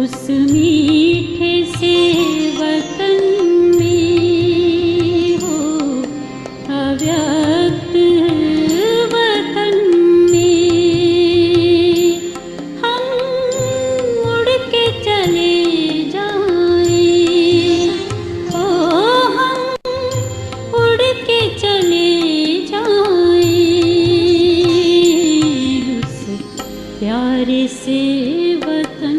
उस मीठे से वतन में हो अव्यक्त वतन में हम उड़ के चले जाएं। ओ हम उड़ के चले जाएं उस प्यारे से वतन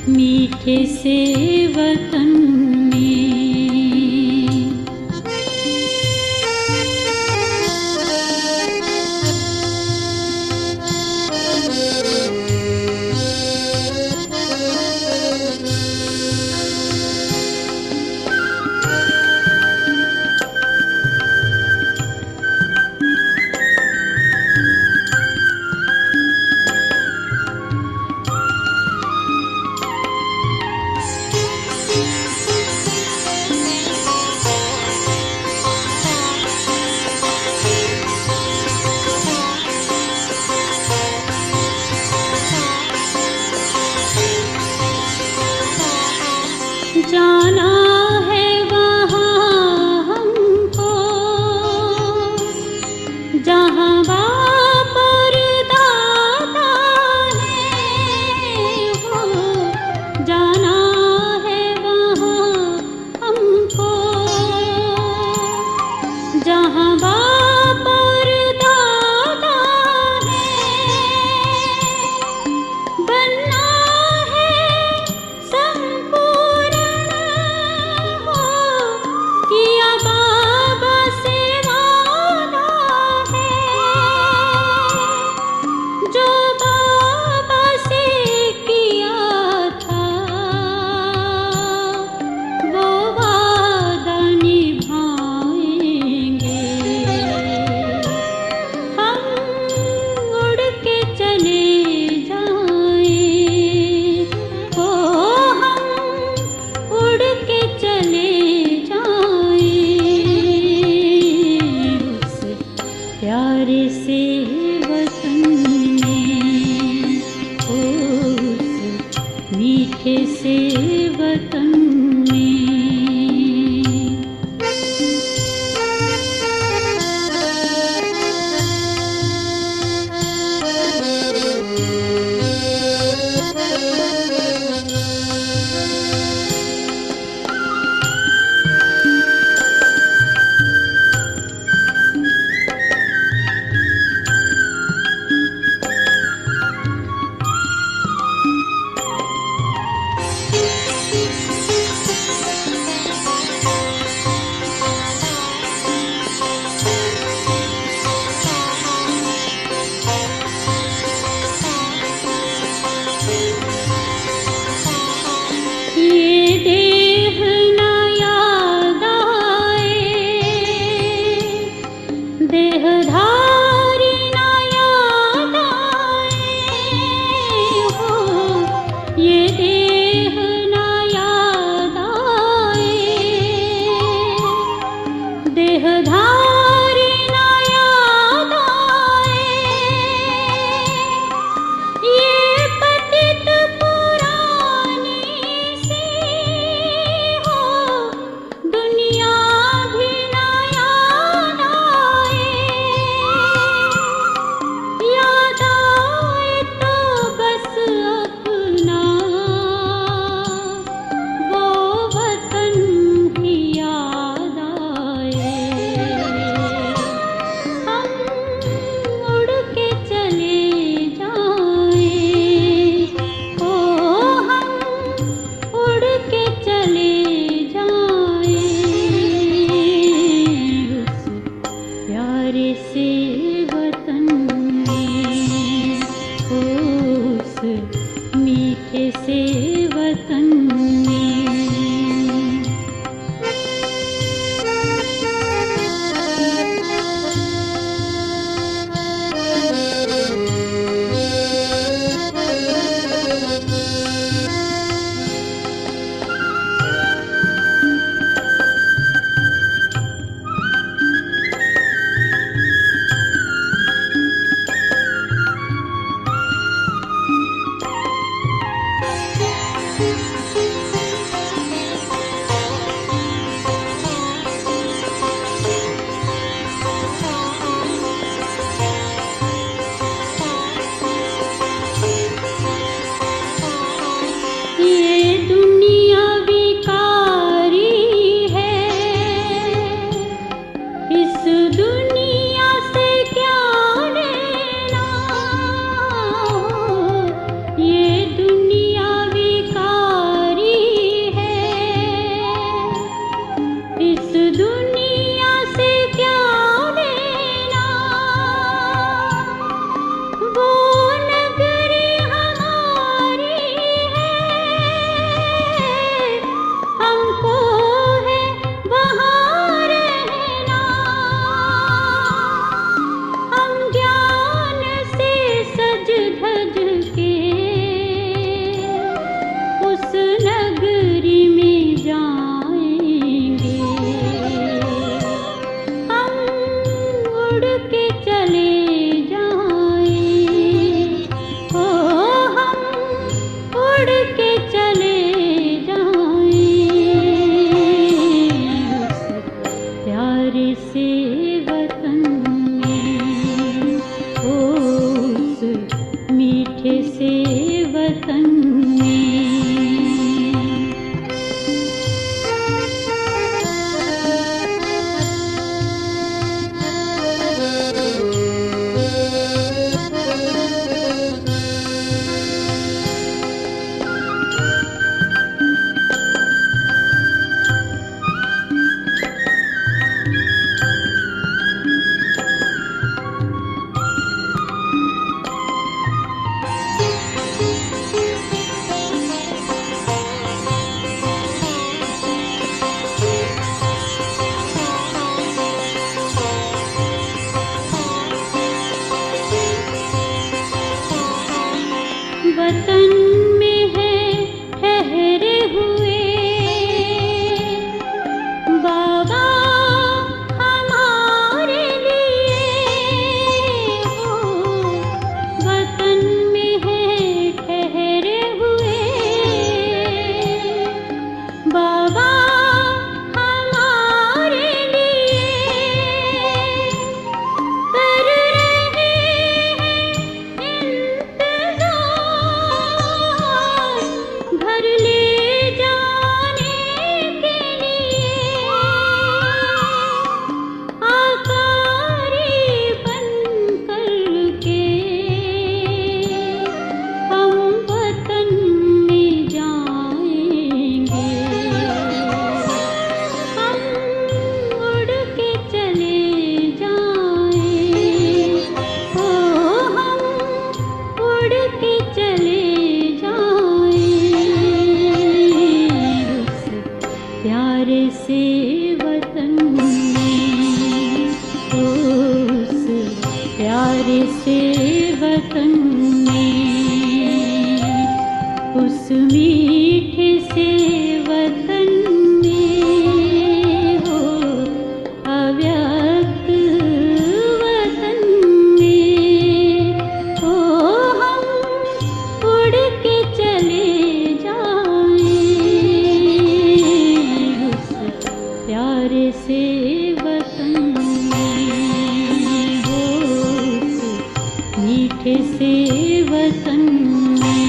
मीठे से वतन में। वतन में है ठहरे हुए बाबा हमारे लिए हो, वतन में है ठहरे हुए बाबा हमारे लिए कर रहे हैं इंतजार घर ले जाने के लिए आकारी बन करके हम वतन में जाएंगे हम उड़ के चले जाएं ओ हम उड़ के चले जाएं उस प्यारे से वतन में उस प्यारे से वतन में उस मीठे से वतन में हो अव्यक्त वतन में हो हम उड़ के चले जाएं उस प्यारे से वतन में हो उस मीठे से वतन में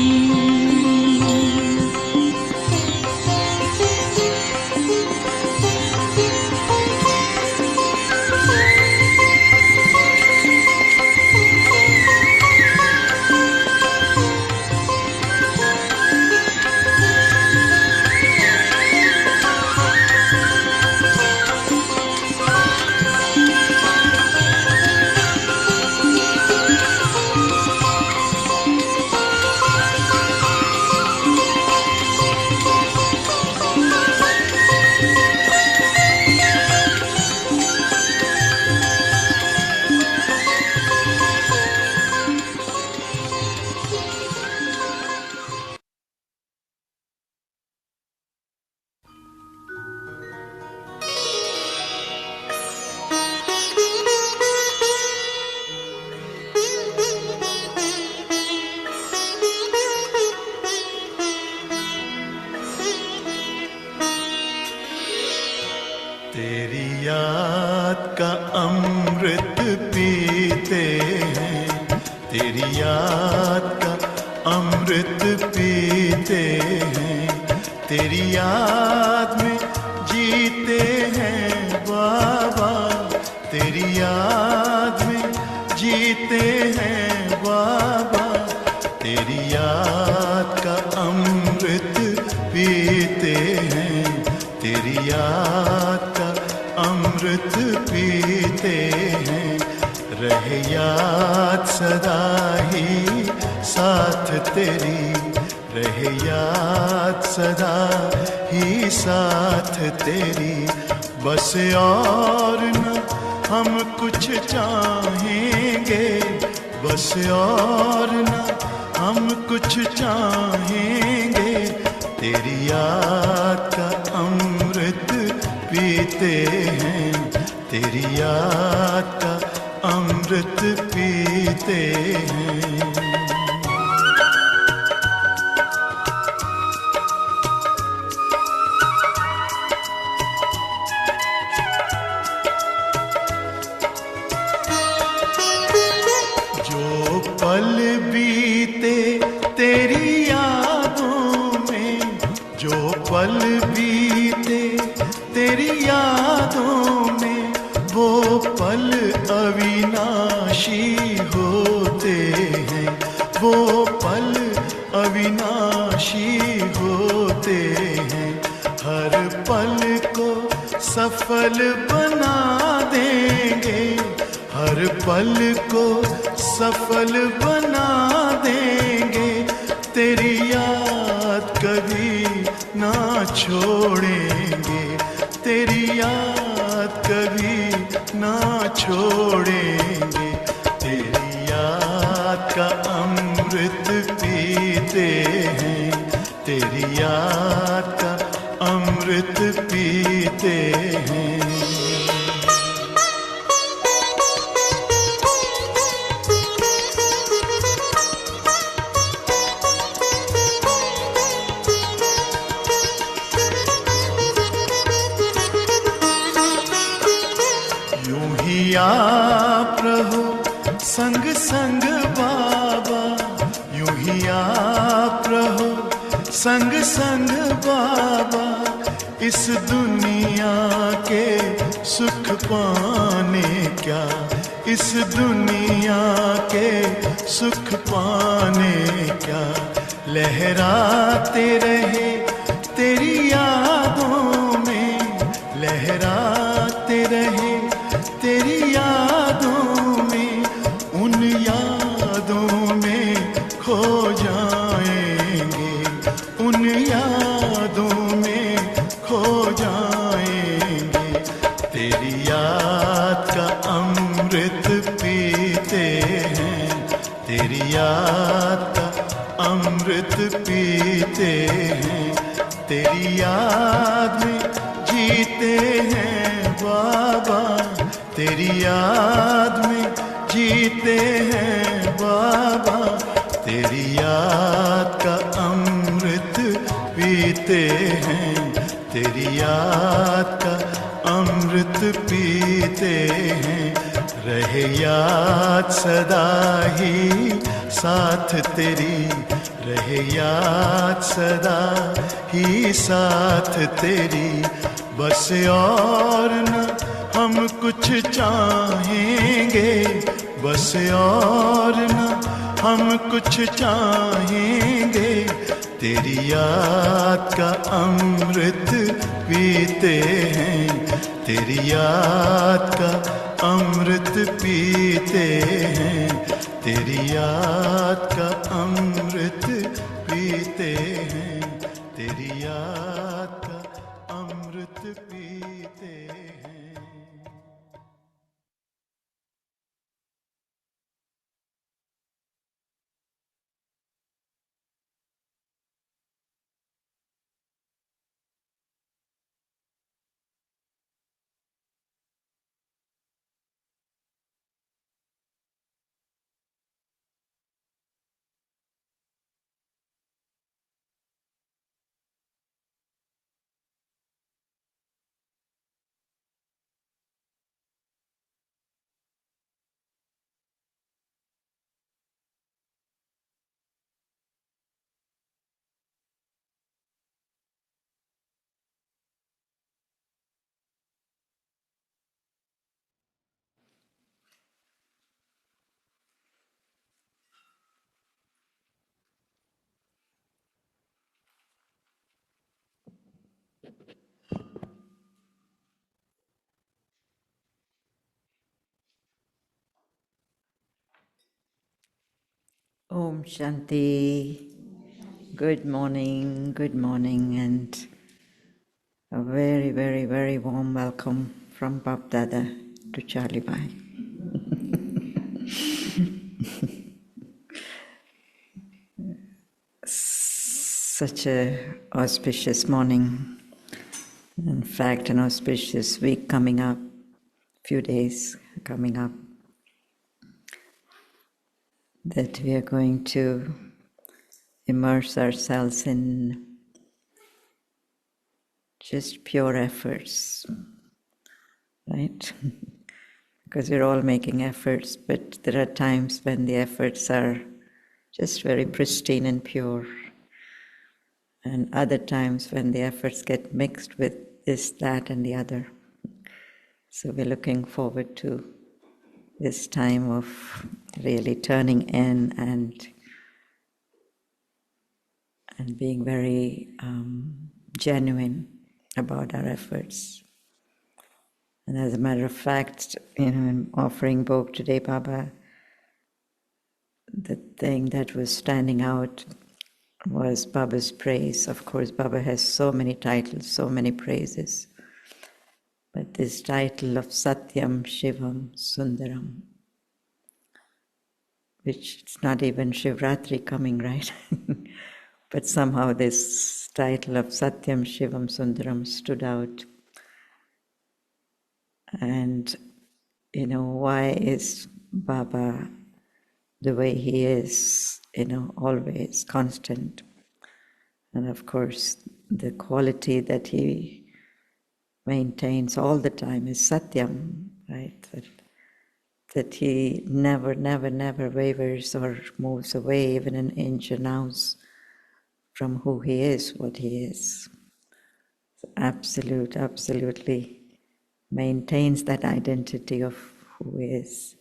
तेरी याद का अमृत पीते हैं, तेरी याद का अमृत पीते हैं, तेरी याद में जीते हैं बाबा, तेरी याद में जीते हैं बाबा, तेरी याद का अमृत पीते हैं, तेरी याद का अमृत पीते हैं, रहे याद सदा ही साथ तेरी, रहे याद सदा ही साथ तेरी, बस और न हम कुछ चाहेंगे, बस और न हम कुछ चाहेंगे, तेरी याद का अमृत पीते हैं, तेरी याद का अमृत पीते हैं। जो पल बीते तेरी यादों में, जो पल बीते तेरी यादों में, वो पल अविनाशी होते हैं, वो पल अविनाशी होते हैं, हर पल को सफल बना देंगे, हर पल को सफल बना देंगे, तेरी याद कभी ना छोड़ेंगे, तेरी याद कभी ना छोड़ेंगे, तेरी याद का अमृत पीते आप रहो संग संग बाबा, इस दुनिया के सुख पाने क्या, इस दुनिया के सुख पाने क्या, लहराते रहे तेरी यादों में, लहराते रहे तेरी यादों में, उन यादों में खो जाएंगे, उन यादों में खो जाएंगे। तेरी याद का अमृत पीते हैं, तेरी याद का अमृत पीते हैं, तेरी याद में जीते हैं बाबा, तेरी याद में जीते हैं बाबा, तेरी याद का अमृत पीते हैं, तेरी याद का अमृत पीते हैं। रहे याद सदा ही साथ तेरी, रहे याद सदा ही साथ तेरी, बस और न हम कुछ चाहेंगे, बस और न हम कुछ चाहेंगे, तेरी याद का अमृत पीते हैं, तेरी याद का अमृत पीते हैं, तेरी याद का अमृत पीते हैं, तेरी याद का अमृत पीते हैं। Om Shanti. Good morning, and a very, very, very warm welcome from Bab Dada to Charlie Bhai. Such a auspicious morning. In fact, an auspicious week coming up, few days coming up, that we are going to immerse ourselves in just pure efforts, right? Because we're all making efforts, but there are times when the efforts are just very pristine and pure, and other times when the efforts get mixed with this, that, and the other. So we're looking forward to this time of really turning in and being very genuine about our efforts. And as a matter of fact, in offering Bhog today, Baba, the thing that was standing out was Baba's praise. Of course, Baba has so many titles, so many praises. But this title of Satyam, Shivam, Sundaram, which it's not even Shivratri coming, right? But somehow this title of Satyam, Shivam, Sundaram stood out. And, why is Baba the way he is, always constant? And of course, the quality that he maintains all the time is Satyam, right? That that he never, never, never wavers or moves away even an inch an ounce from who he is, what he is. Absolutely maintains that identity of who he is.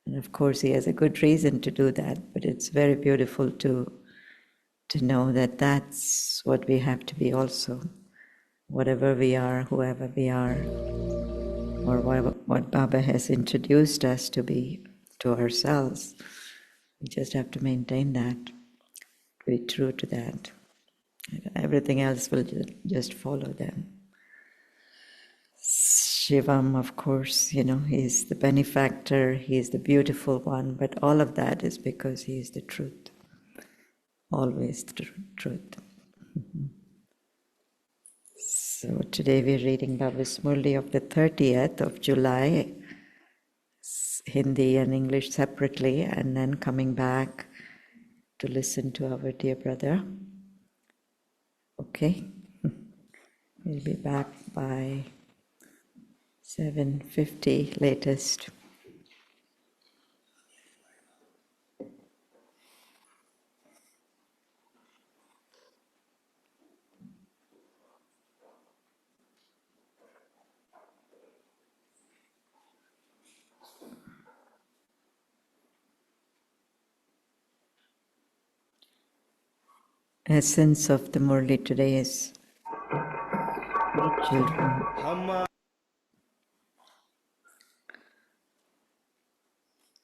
And of course he has a good reason to do that, but it's very beautiful to know that that's what we have to be also. Whatever we are, whoever we are, or what Baba has introduced us to be to ourselves, we just have to maintain that, be true to that. Everything else will just follow them. Shivam, of course, he's the benefactor, he's the beautiful one, but all of that is because he is the truth. Always the truth. So today we're reading Baba's Murli of the 30th of July, Hindi and English separately, and then coming back to listen to our dear brother. Okay? We'll be back by 7:50 latest. Essence of the Murli today is children.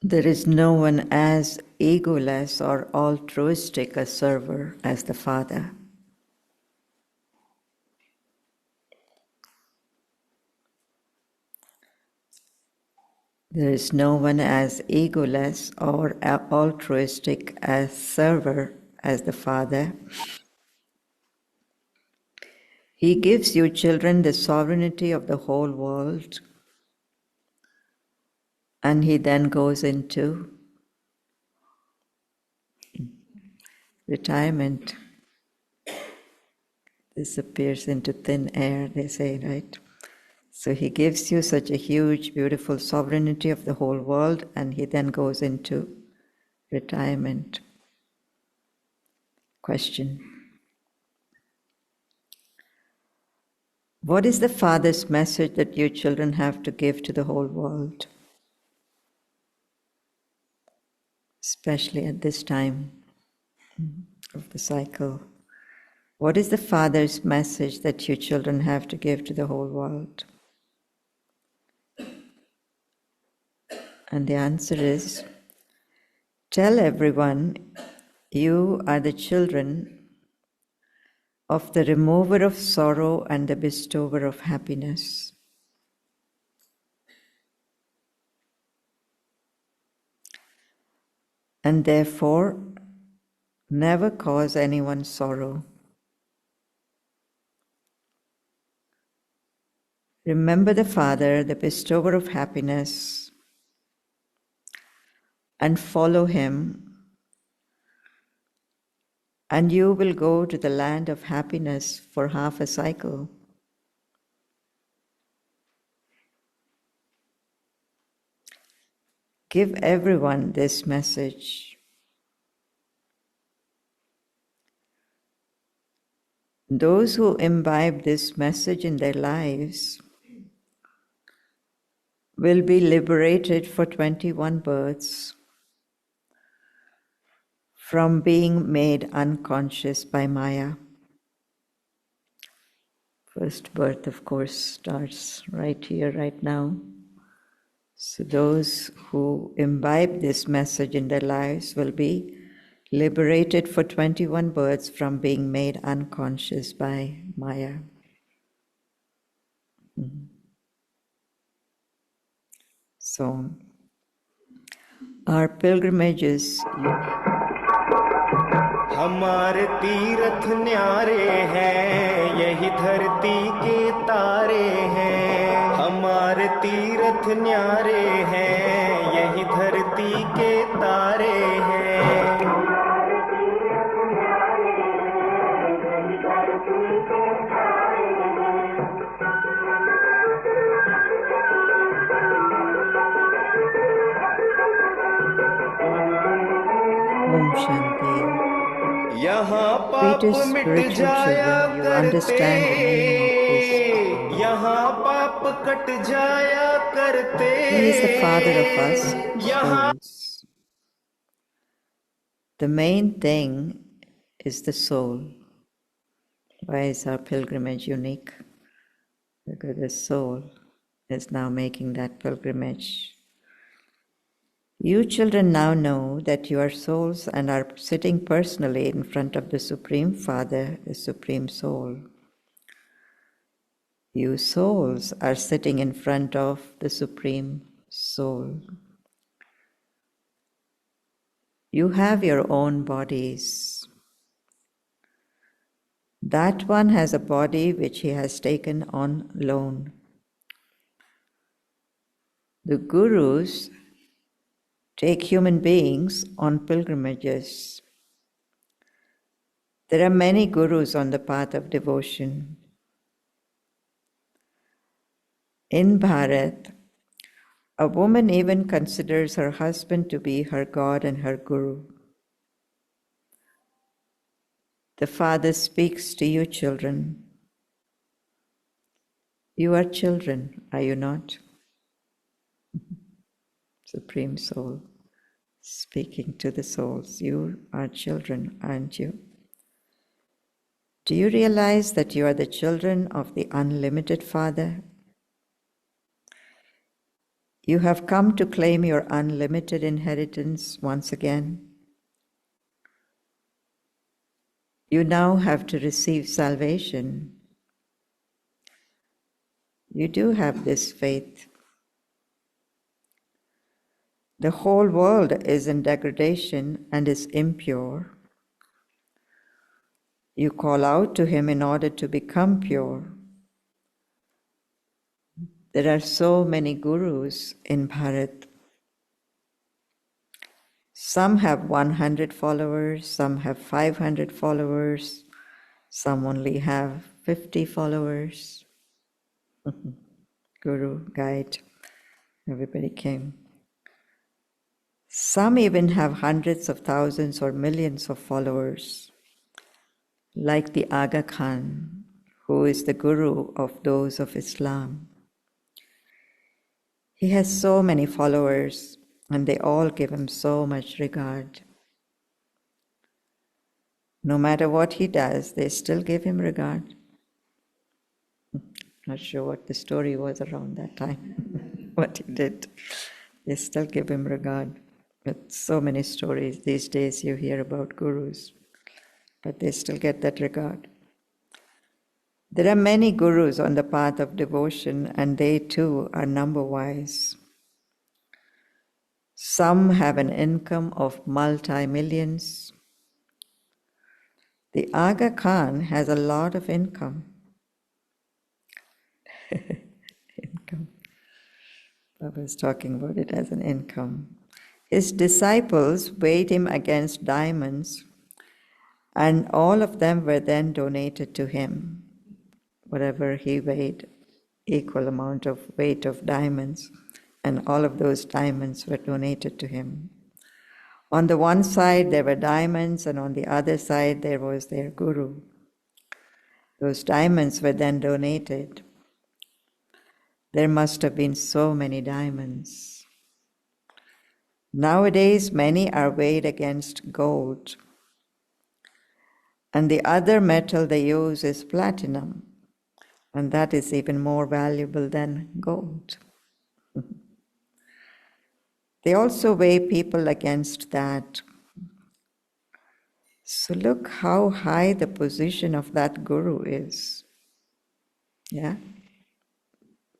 There is no one as egoless or altruistic a server as the Father. There is no one as egoless or altruistic a server as the Father. He gives you children the sovereignty of the whole world, and he then goes into retirement. Disappears into thin air, they say, right? So he gives you such a huge, beautiful sovereignty of the whole world, and he then goes into retirement. Question. What is the Father's message that you children have to give to the whole world? Especially at this time of the cycle. What is the Father's message that you children have to give to the whole world? And the answer is, tell everyone you are the children of the remover of sorrow and the bestower of happiness. And therefore, never cause anyone sorrow. Remember the Father, the bestower of happiness, and follow him, and you will go to the land of happiness for half a cycle. Give everyone this message. Those who imbibe this message in their lives will be liberated for 21 births from being made unconscious by Maya. First birth, of course, starts right here, right now. So those who imbibe this message in their lives will be liberated for 21 births from being made unconscious by Maya. So, our pilgrimages. हमारे तीर्थ न्यारे हैं, यही धरती के तारे हैं। हमारे तीर्थ न्यारे हैं, यही धरती के तारे हैं। Shanti. यहाँ पाप Sweetest मिट spiritual जाया children, you करते, understand the meaning of this. यहाँ पाप कट जाया करते, He is the father of us यहाँ souls. The main thing is the soul. Why is our pilgrimage unique? Because the soul is now making that pilgrimage. You children now know that you are souls and are sitting personally in front of the Supreme Father, the Supreme Soul. You souls are sitting in front of the Supreme Soul. You have your own bodies. That one has a body which he has taken on loan. The gurus take human beings on pilgrimages. There are many gurus on the path of devotion. In Bharat, a woman even considers her husband to be her God and her guru. The Father speaks to you, children. You are children, are you not? Supreme Soul speaking to the souls. You are children, aren't you? Do you realize that you are the children of the unlimited Father? You have come to claim your unlimited inheritance once again. You now have to receive salvation. You do have this faith. The whole world is in degradation and is impure. You call out to him in order to become pure. There are so many gurus in Bharat. Some have 100 followers, some have 500 followers, some only have 50 followers. Guru, guide, everybody came. Some even have hundreds of thousands or millions of followers, like the Aga Khan, who is the guru of those of Islam. He has so many followers, and they all give him so much regard. No matter what he does, they still give him regard. Not sure what the story was around that time, what he did. They still give him regard. But so many stories these days you hear about gurus, but they still get that regard. There are many gurus on the path of devotion, and they too are number-wise. Some have an income of multi-millions. The Aga Khan has a lot of income. Income. Baba was talking about it as an income. His disciples weighed him against diamonds, and all of them were then donated to him. Whatever he weighed, equal amount of weight of diamonds, and all of those diamonds were donated to him. On the one side there were diamonds, and on the other side there was their guru. Those diamonds were then donated. There must have been so many diamonds. Nowadays, many are weighed against gold, and the other metal they use is platinum, and that is even more valuable than gold. They also weigh people against that. So look how high the position of that guru is. Yeah?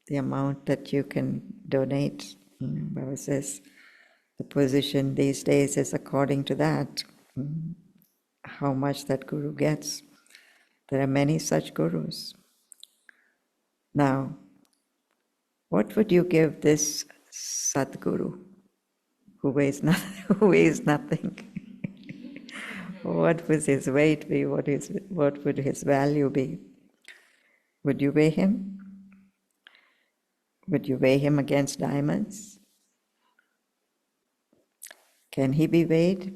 The amount that you can donate. Baba says the position these days is according to that. How much that guru gets. There are many such gurus. Now, what would you give this Sadguru who weighs nothing? Who weighs nothing? What would his weight be? What would his value be? Would you weigh him? Would you weigh him against diamonds? Can he be weighed?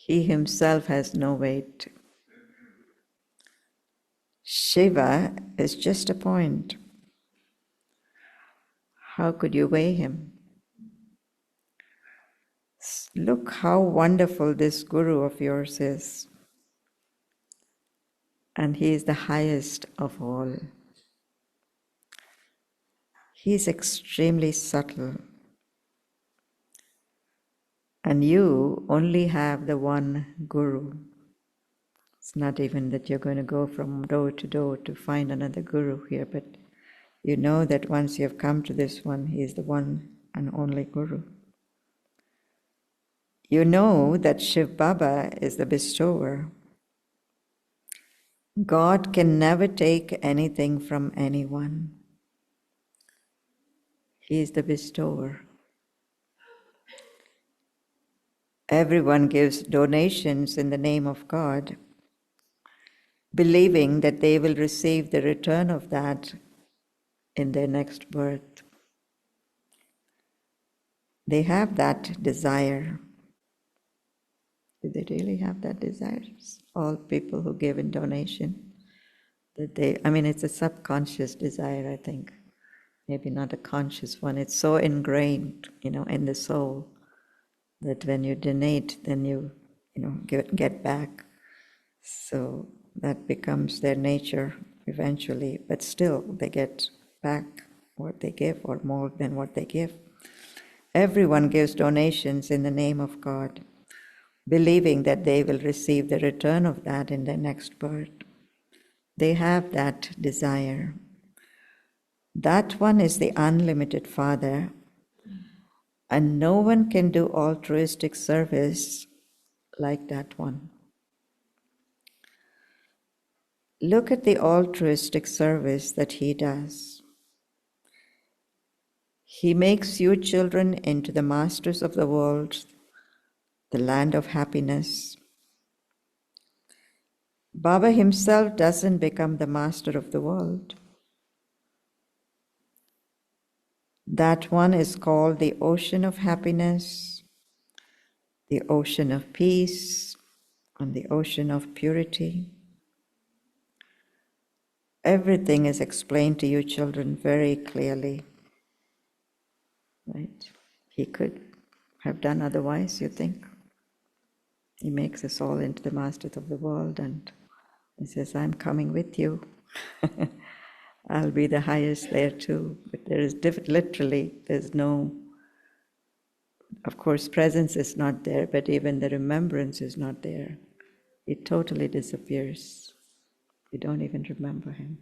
He himself has no weight. Shiva is just a point. How could you weigh him? Look how wonderful this Guru of yours is. And he is the highest of all. He is extremely subtle. And you only have the one Guru. It's not even that you're going to go from door to door to find another Guru here, but you know that once you have come to this one, he is the one and only Guru. You know that Shiv Baba is the bestower. God can never take anything from anyone. He is the bestower. Everyone gives donations in the name of God, believing that they will receive the return of that in their next birth. They have that desire. Do they really have that desire? All people who give in donation, it's a subconscious desire, I think. Maybe not a conscious one. It's so ingrained, in the soul that when you donate, then you get back. So that becomes their nature eventually, but still they get back what they give or more than what they give. Everyone gives donations in the name of God, believing that they will receive the return of that in their next birth. They have that desire. That one is the unlimited Father, and no one can do altruistic service like that one. Look at the altruistic service that he does. He makes you children into the masters of the world, the land of happiness. Baba himself doesn't become the master of the world. That one is called the ocean of happiness, the ocean of peace, and the ocean of purity. Everything is explained to you children very clearly. Right? He could have done otherwise, you think? He makes us all into the masters of the world and he says, I'm coming with you. I'll be the highest there too. But there is literally, there's no, of course, presence is not there, but even the remembrance is not there. It totally disappears. You don't even remember him.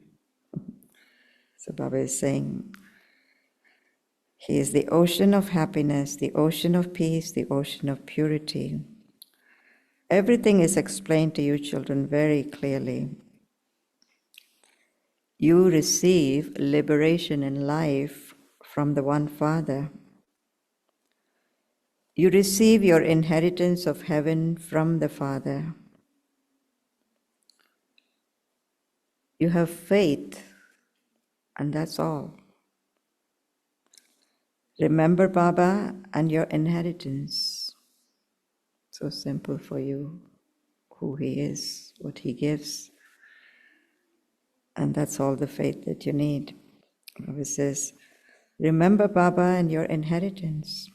So Baba is saying, he is the ocean of happiness, the ocean of peace, the ocean of purity. Everything is explained to you children very clearly. You receive liberation in life from the one Father. You receive your inheritance of heaven from the Father. You have faith, and that's all. Remember Baba and your inheritance. So simple for you, who he is, what he gives. And that's all the faith that you need. Baba says, remember Baba and your inheritance.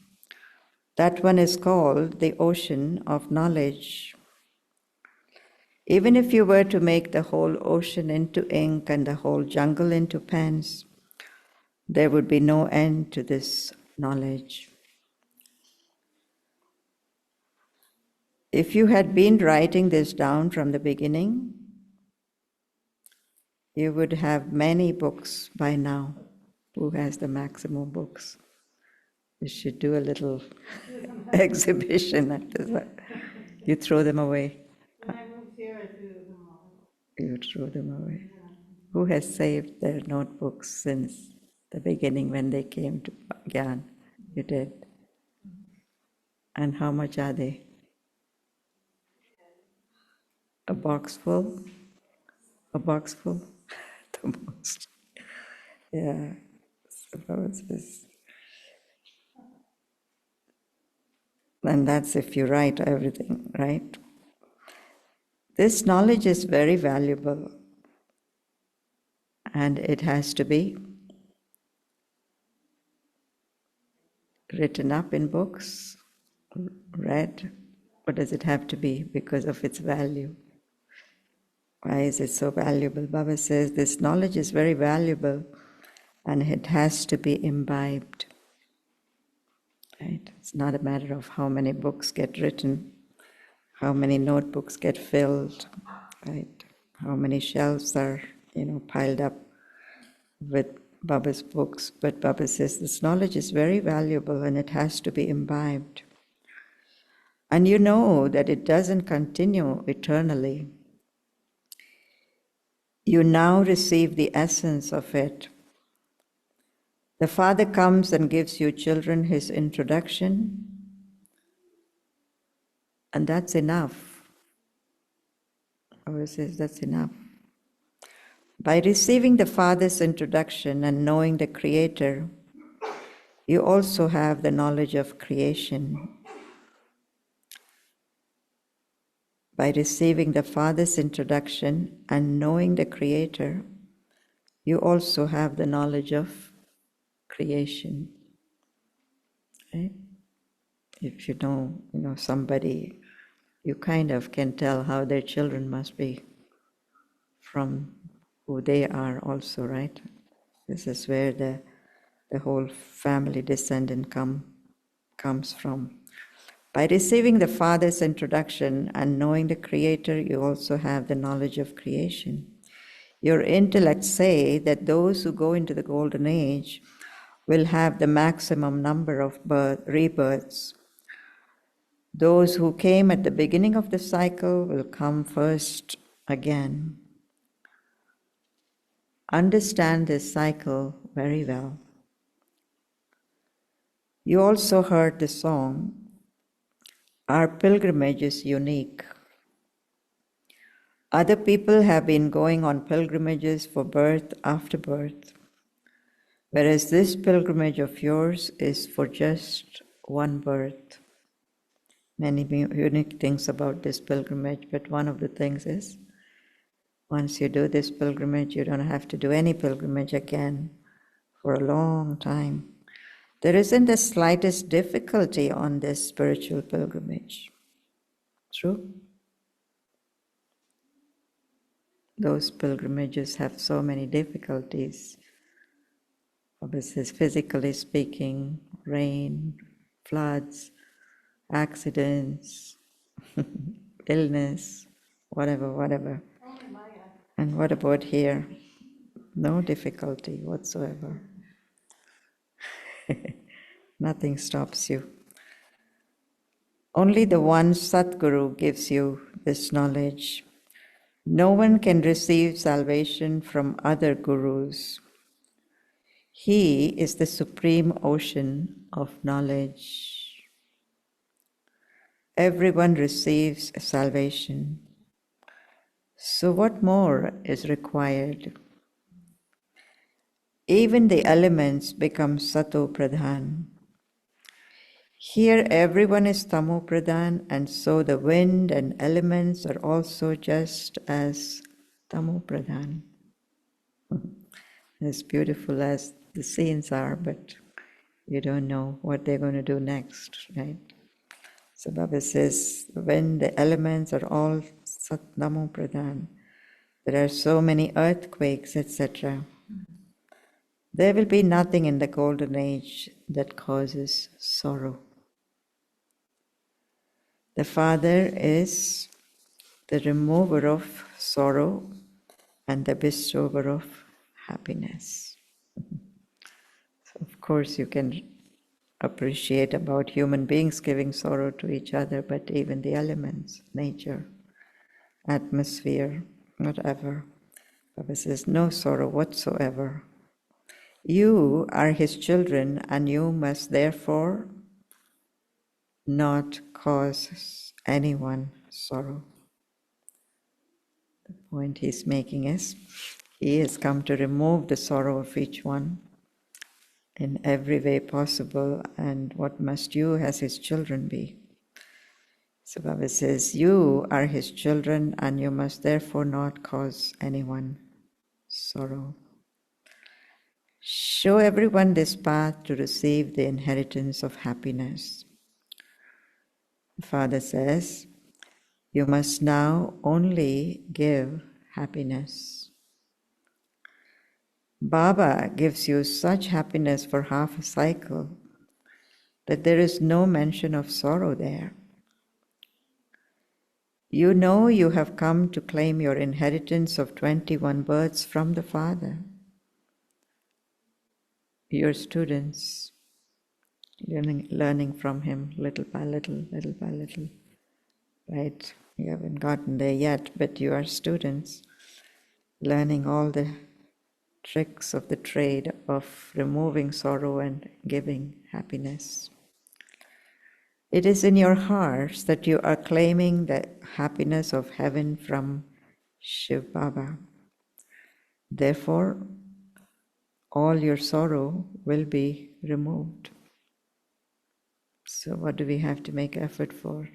That one is called the ocean of knowledge. Even if you were to make the whole ocean into ink and the whole jungle into pens, there would be no end to this knowledge. If you had been writing this down from the beginning, you would have many books by now. Who has the maximum books? You should do a little exhibition at this. You throw them away. When I moved here, I threw them all. You throw them away. Who has saved their notebooks since the beginning when they came to Gyan? You did. And how much are they? A box full? A box full? The most. Yeah. Suppose this. And that's if you write everything, right? This knowledge is very valuable, and it has to be written up in books, read. What does it have to be? Because of its value. Why is it so valuable? Baba says this knowledge is very valuable and it has to be imbibed. Right? It's not a matter of how many books get written, how many notebooks get filled, right? How many shelves are, piled up with Baba's books. But Baba says this knowledge is very valuable and it has to be imbibed. And you know that it doesn't continue eternally. You now receive the essence of it. The Father comes and gives you children his introduction, and that's enough. Baba says that's enough. By receiving the Father's introduction and knowing the Creator, you also have the knowledge of creation. By receiving the Father's introduction and knowing the Creator, you also have the knowledge of creation. Right? If you know somebody, you kind of can tell how their children must be from who they are also, right? This is where the whole family descendant comes from. By receiving the Father's introduction and knowing the Creator, you also have the knowledge of creation. Your intellects say that those who go into the Golden Age will have the maximum number of rebirths. Those who came at the beginning of the cycle will come first again. Understand this cycle very well. You also heard the song, "Our pilgrimage is unique." Other people have been going on pilgrimages for birth after birth, whereas this pilgrimage of yours is for just one birth. Many unique things about this pilgrimage, but one of the things is, once you do this pilgrimage, you don't have to do any pilgrimage again for a long time. There isn't the slightest difficulty on this spiritual pilgrimage. True? Those pilgrimages have so many difficulties. Obviously, physically speaking, rain, floods, accidents, illness, whatever. And what about here? No difficulty whatsoever. Nothing stops you. Only the one Satguru gives you this knowledge. No one can receive salvation from other gurus. He is the supreme ocean of knowledge. Everyone receives salvation. So what more is required? Even the elements become Sato Pradhan. Here everyone is Tamo Pradhan, and so the wind and elements are also just as Tamo Pradhan. As beautiful as the scenes are, but you don't know what they're going to do next, right? So Baba says, when the elements are all Sat Namo Pradhan, there are so many earthquakes, etc. There will be nothing in the Golden Age that causes sorrow. The Father is the remover of sorrow and the bestower of happiness. So of course you can appreciate about human beings giving sorrow to each other, but even the elements, nature, atmosphere, whatever. Baba says, no sorrow whatsoever. You are his children, and you must therefore not cause anyone sorrow. The point he's making is, he has come to remove the sorrow of each one in every way possible, and what must you as his children be? So Baba says, you are his children and you must therefore not cause anyone sorrow. Show everyone this path to receive the inheritance of happiness. The Father says, you must now only give happiness. Baba gives you such happiness for half a cycle that there is no mention of sorrow there. You know you have come to claim your inheritance of 21 births from the Father. Your students, learning from him little by little, right? You haven't gotten there yet, but you are students, learning all the tricks of the trade of removing sorrow and giving happiness. It is in your hearts that you are claiming the happiness of heaven from Shiv Baba. Therefore, all your sorrow will be removed. So what do we have to make effort for?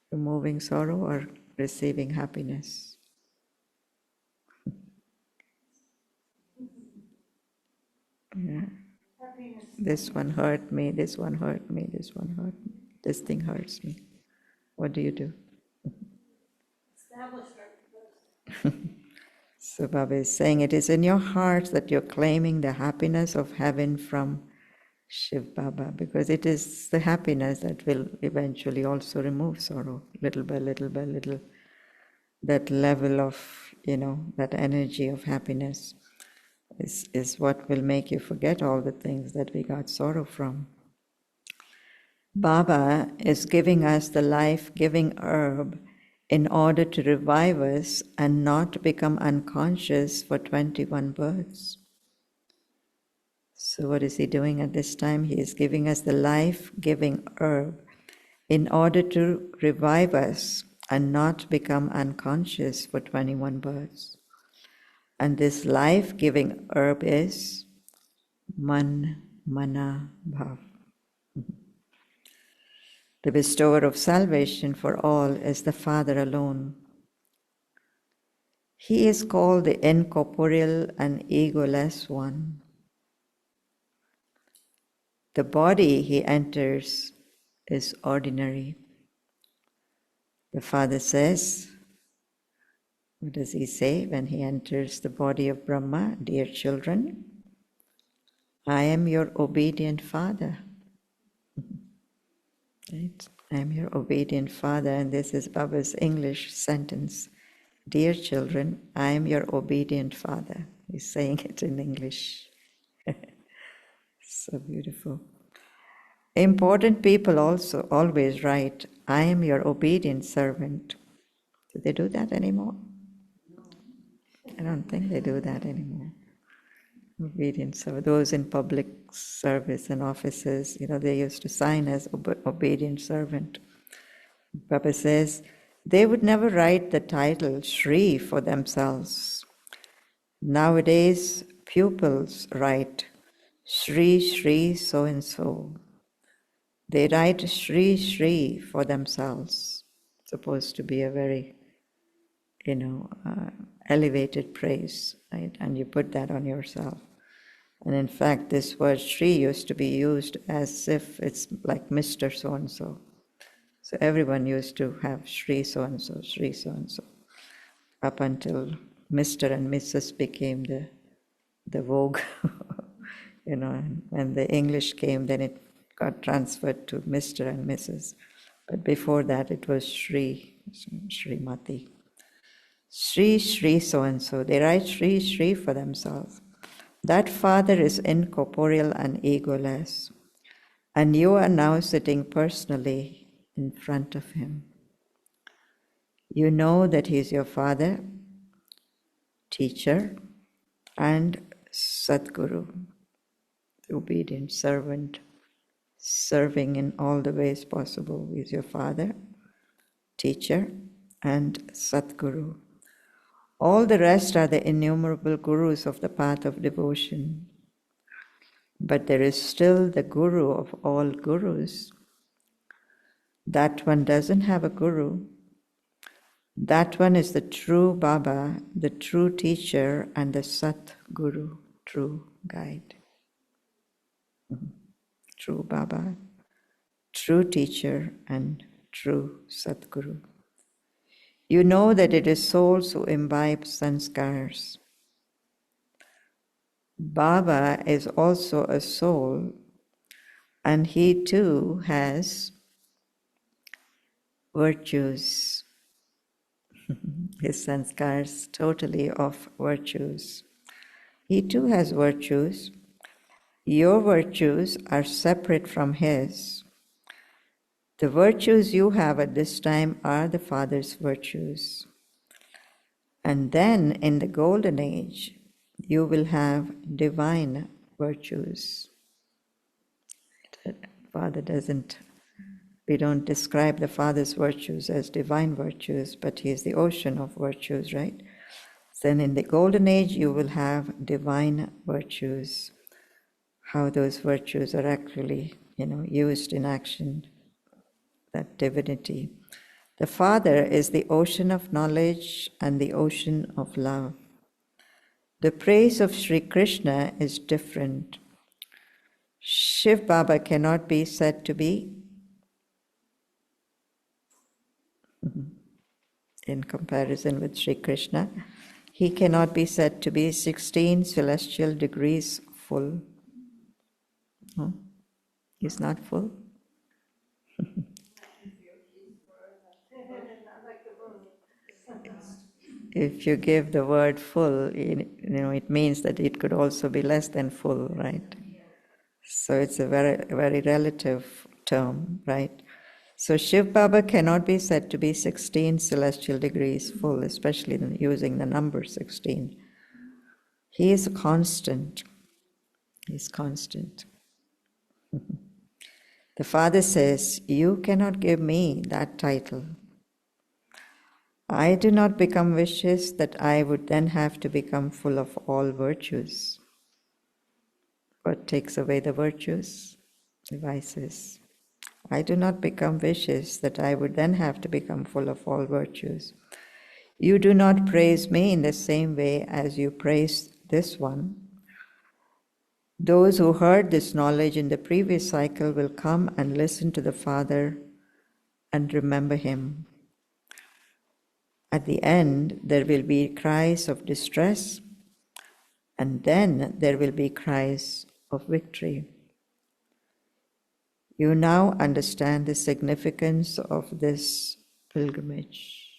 Removing sorrow or receiving happiness? Yeah. Happiness. This one hurt me, this one hurt me, this one hurt me, this thing hurts me. What do you do? Establish our So Baba is saying it is in your heart that you're claiming the happiness of heaven from Shiv Baba, because it is the happiness that will eventually also remove sorrow, little by little by little. That level of, that energy of happiness is what will make you forget all the things that we got sorrow from. Baba is giving us the life-giving herb in order to revive us and not become unconscious for 21 births. So what is he doing at this time? He is giving us the life-giving herb in order to revive us and not become unconscious for 21 births. And this life-giving herb is Man, Mana, Bhav. The bestower of salvation for all is the Father alone. He is called the incorporeal and egoless one. The body he enters is ordinary. The Father says, what does he say when he enters the body of Brahma? Dear children, I am your obedient Father. Right? I am your obedient Father, and this is Baba's English sentence. Dear children, I am your obedient Father. He's saying it in English. So beautiful. Important people also always write, I am your obedient servant. Do they do that anymore? I don't think they do that anymore. Obedience. So those in public service and offices, they used to sign as obedient servant. Baba says they would never write the title Shri for themselves. Nowadays, pupils write Shri Shri so and so. They write Shri Shri for themselves. It's supposed to be a very, elevated praise, right? And you put that on yourself. And in fact, this word Shri used to be used as if it's like Mr. So-and-so. So everyone used to have Shri so-and-so, Shri so-and-so, up until Mr. and Mrs. became the vogue. And when the English came, then it got transferred to Mr. and Mrs. But before that, it was Shri, Srimati. Shri, Shri so-and-so. They write Shri, Shri for themselves. That Father is incorporeal and egoless. And you are now sitting personally in front of him. You know that he is your Father, teacher, and Sadguru, obedient servant, serving in all the ways possible. He is your Father, teacher, and Sadguru. All the rest are the innumerable gurus of the path of devotion. But there is still the Guru of all gurus. That one doesn't have a guru. That one is the true Baba, the true teacher, and the Sat Guru, true guide. True Baba, true teacher, and true Satguru. You know that it is souls who imbibe sanskars. Baba is also a soul, and he too has virtues. His sanskars totally of virtues. He too has virtues. Your virtues are separate from his. The virtues you have at this time are the Father's virtues. And then in the golden age, you will have divine virtues. Father doesn't, we don't describe the Father's virtues as divine virtues, but he is the ocean of virtues, right? Then in the golden age, you will have divine virtues. How those virtues are actually, used in action, that divinity. The Father is the ocean of knowledge and the ocean of love. The praise of Sri Krishna is different. Shiv Baba cannot be said to be, in comparison with Sri Krishna, he cannot be said to be 16 celestial degrees full. He's not full. If you give the word full, it means that it could also be less than full, right? So it's a very, very relative term, right? So Shiv Baba cannot be said to be 16 celestial degrees full, especially using the number 16. He is constant. He's constant. The Father says, you cannot give me that title. I do not become vicious that I would then have to become full of all virtues. What takes away the virtues? The vices. I do not become vicious that I would then have to become full of all virtues. You do not praise me in the same way as you praise this one. Those who heard this knowledge in the previous cycle will come and listen to the Father and remember him. At the end, there will be cries of distress, and then there will be cries of victory. You now understand the significance of this pilgrimage.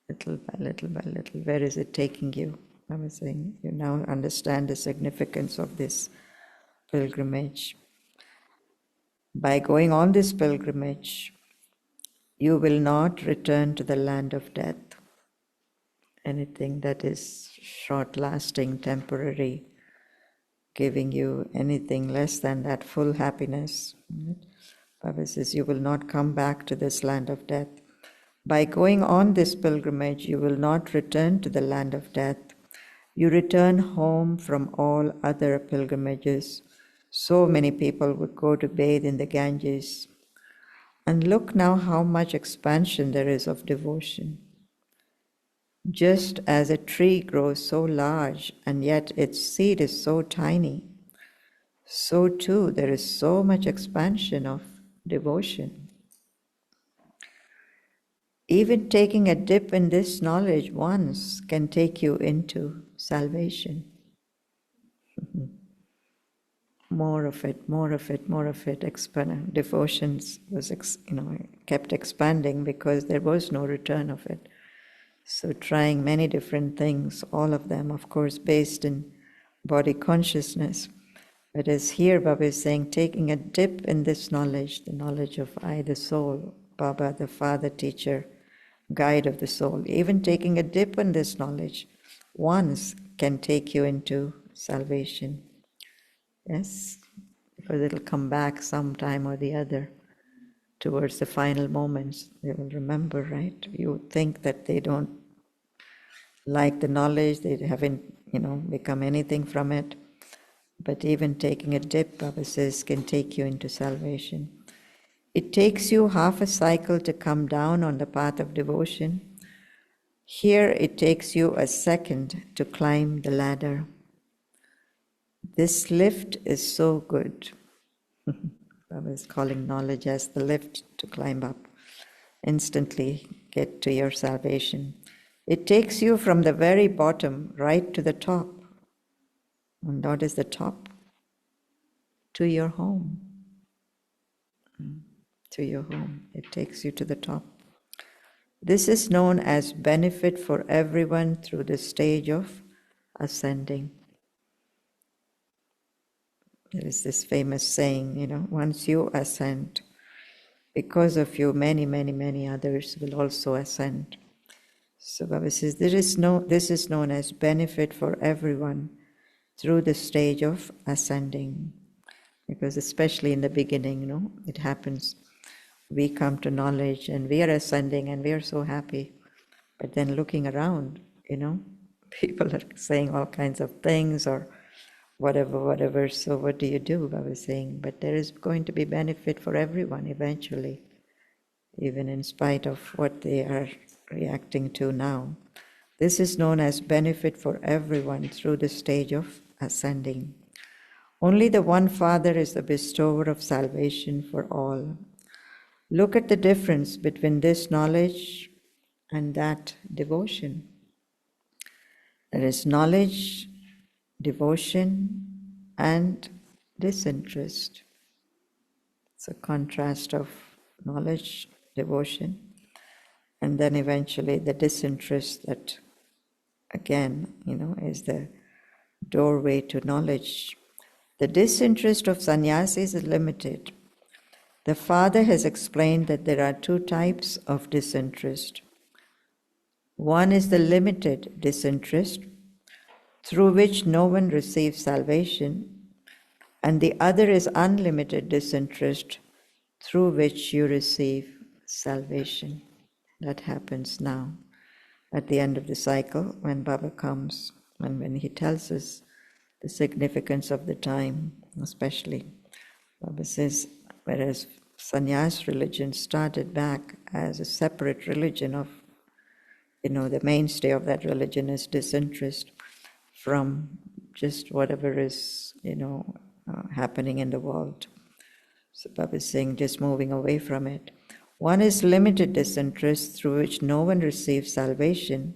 Little by little by little, where is it taking you? I was saying, you now understand the significance of this pilgrimage. By going on this pilgrimage, you will not return to the land of death. Anything that is short-lasting, temporary, giving you anything less than that full happiness. Baba says, you will not come back to this land of death. By going on this pilgrimage, you will not return to the land of death. You return home from all other pilgrimages. So many people would go to bathe in the Ganges. And look now how much expansion there is of devotion. Just as a tree grows so large and yet its seed is so tiny, so too there is so much expansion of devotion. Even taking a dip in this knowledge once can take you into salvation. More of it, more of it, more of it. Devotions was, kept expanding because there was no return of it. So trying many different things, all of them, of course, based in body consciousness. But as here, Baba is saying, taking a dip in this knowledge, the knowledge of I, the soul, Baba, the Father, teacher, guide of the soul, even taking a dip in this knowledge once can take you into salvation. Yes, because it'll come back sometime or the other towards the final moments. They will remember, right? You think that they don't like the knowledge, they haven't, become anything from it. But even taking a dip, Baba says, can take you into salvation. It takes you half a cycle to come down on the path of devotion. Here it takes you a second to climb the ladder. This lift is so good. Baba is calling knowledge as the lift to climb up. Instantly get to your salvation. It takes you from the very bottom right to the top. And what is the top? To your home. To your home. It takes you to the top. This is known as benefit for everyone through the stage of ascending. There is this famous saying, once you ascend, because of you, many, many, many others will also ascend. So Baba says, this is known as benefit for everyone through the stage of ascending. Because especially in the beginning, it happens. We come to knowledge and we are ascending and we are so happy. But then looking around, people are saying all kinds of things or whatever. So what do you do? Baba was saying, but there is going to be benefit for everyone eventually, even in spite of what they are reacting to now. This is known as benefit for everyone through the stage of ascending. Only the one Father is the bestower of salvation for all. Look at the difference between this knowledge and that devotion. There is knowledge, devotion, and disinterest. It's a contrast of knowledge, devotion, and then eventually the disinterest that, again, is the doorway to knowledge. The disinterest of sannyasis is limited. The Father has explained that there are two types of disinterest. One is the limited disinterest, through which no one receives salvation, and the other is unlimited disinterest, through which you receive salvation. That happens now, at the end of the cycle, when Baba comes, and when he tells us the significance of the time, especially. Baba says, whereas sannyas religion started back as a separate religion of, the mainstay of that religion is disinterest from just whatever is, happening in the world. So Baba is saying, just moving away from it. One is limited disinterest through which no one receives salvation,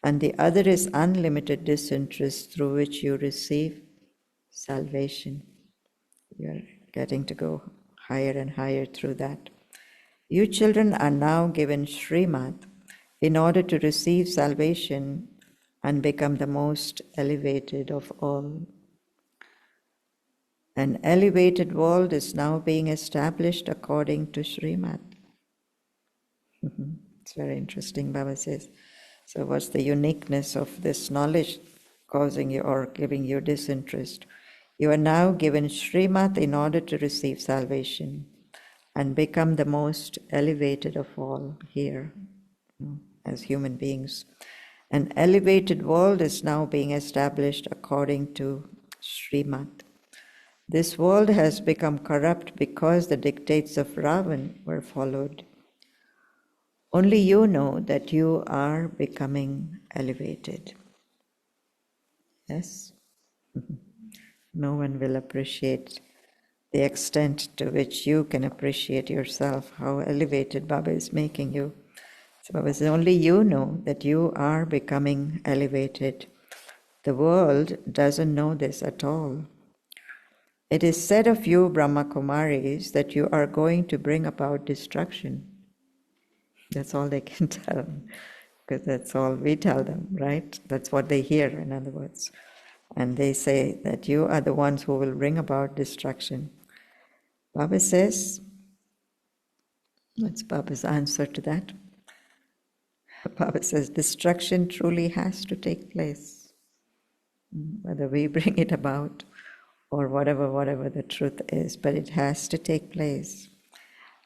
and the other is unlimited disinterest through which you receive salvation. You are getting to go higher and higher through that. You children are now given Srimad in order to receive salvation and become the most elevated of all. An elevated world is now being established according to Srimad. It's very interesting, Baba says. So what's the uniqueness of this knowledge causing you or giving you disinterest? You are now given Srimad in order to receive salvation and become the most elevated of all here, as human beings. An elevated world is now being established according to Srimad. This world has become corrupt because the dictates of Ravan were followed. Only you know that you are becoming elevated. Yes? No one will appreciate the extent to which you can appreciate yourself, how elevated Baba is making you. So Baba says, only you know that you are becoming elevated. The world doesn't know this at all. It is said of you, Brahma Kumaris, that you are going to bring about destruction. That's all they can tell, because that's all we tell them, right? That's what they hear, in other words. And they say that you are the ones who will bring about destruction. Baba says, what's Baba's answer to that? Baba says, destruction truly has to take place. Whether we bring it about or whatever the truth is, but it has to take place.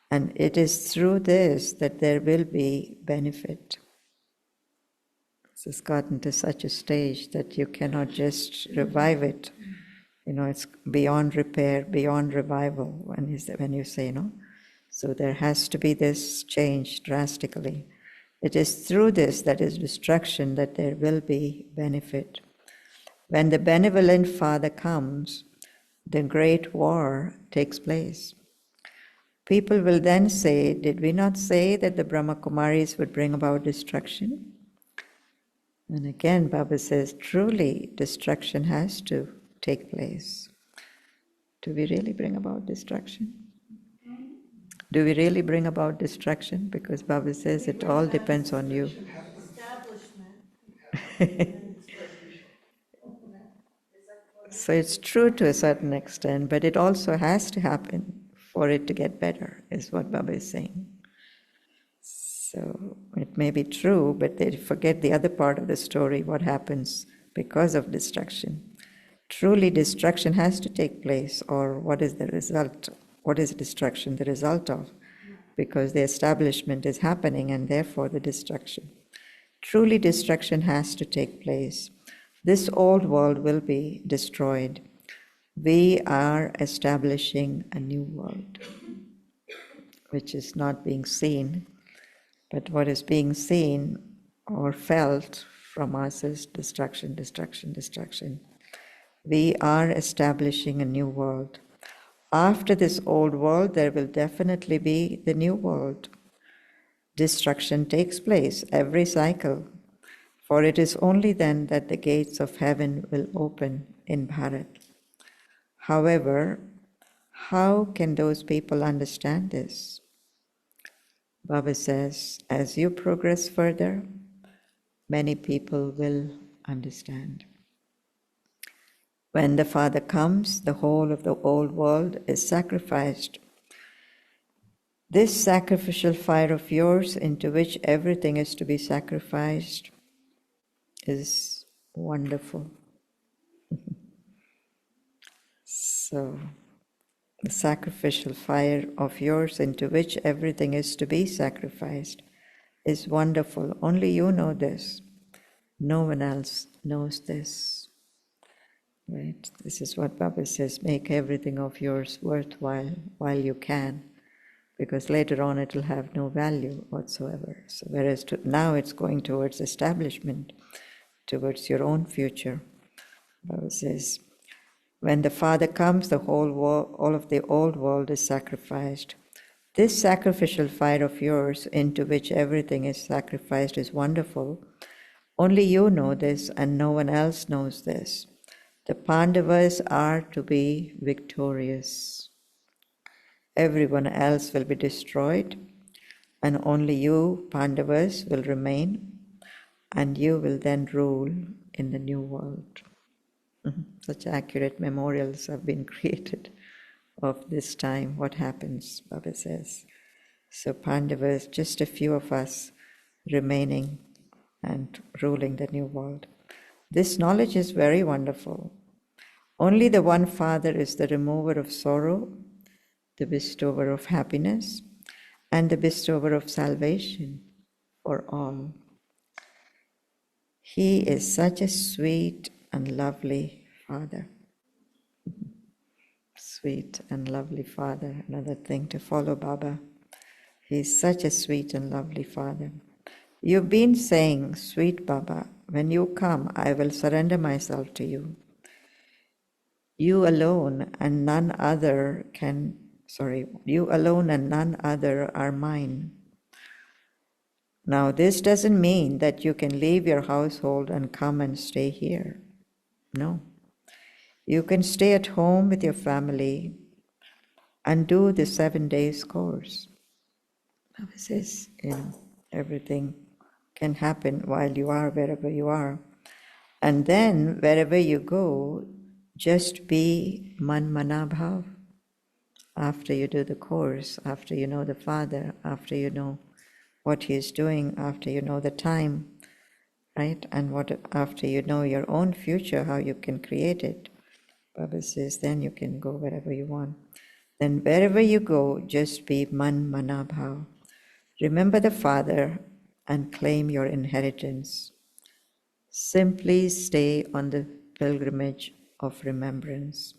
And it is through this that there will be benefit. This has gotten to such a stage that you cannot just revive it. It's beyond repair, beyond revival, when you say, So there has to be this change drastically. It is through this, that is destruction, that there will be benefit. When the benevolent Father comes, the great war takes place. People will then say, did we not say that the Brahma Kumaris would bring about destruction? And again, Baba says, truly, destruction has to take place. Do we really bring about destruction? Do we really bring about destruction? Because Baba says it all depends on you. So it's true to a certain extent, but it also has to happen for it to get better, is what Baba is saying. So it may be true, but they forget the other part of the story, what happens because of destruction. Truly, destruction has to take place, or what is the result? What is destruction the result of? Because the establishment is happening, and therefore the destruction. Truly, destruction has to take place. This old world will be destroyed. We are establishing a new world, which is not being seen, but what is being seen or felt from us is destruction, destruction, destruction. We are establishing a new world. After this old world, there will definitely be the new world. Destruction takes place every cycle, for it is only then that the gates of heaven will open in Bharat. However, how can those people understand this? Baba says, as you progress further, many people will understand. When the Father comes, the whole of the old world is sacrificed. This sacrificial fire of yours, into which everything is to be sacrificed, is wonderful. So, the sacrificial fire of yours, into which everything is to be sacrificed, is wonderful. Only you know this. No one else knows this. Right? This is what Baba says, make everything of yours worthwhile while you can, because later on it will have no value whatsoever. So whereas now it's going towards establishment, towards your own future. Baba says, when the Father comes, the whole world, all of the old world is sacrificed. This sacrificial fire of yours, into which everything is sacrificed, is wonderful. Only you know this, and no one else knows this. The Pandavas are to be victorious. Everyone else will be destroyed, and only you, Pandavas, will remain, and you will then rule in the new world. Such accurate memorials have been created of this time, what happens, Baba says. So Pandavas, just a few of us remaining and ruling the new world. This knowledge is very wonderful. Only the one Father is the remover of sorrow, the bestower of happiness, and the bestower of salvation for all. He is such a sweet and lovely Father. Sweet and lovely Father, another thing to follow Baba. He is such a sweet and lovely Father. You've been saying, sweet Baba, when you come, I will surrender myself to you. You alone and none other are mine. Now, this doesn't mean that you can leave your household and come and stay here. No. You can stay at home with your family and do the 7 days course. Baba says, everything can happen while you are wherever you are. And then, wherever you go, just be man mana bhav. After you do the course, after you know the Father, after you know what He is doing, after you know the time, right? And after you know your own future, how you can create it, Baba says, then you can go wherever you want. Then wherever you go, just be man mana bhav. Remember the Father and claim your inheritance. Simply stay on the pilgrimage of remembrance.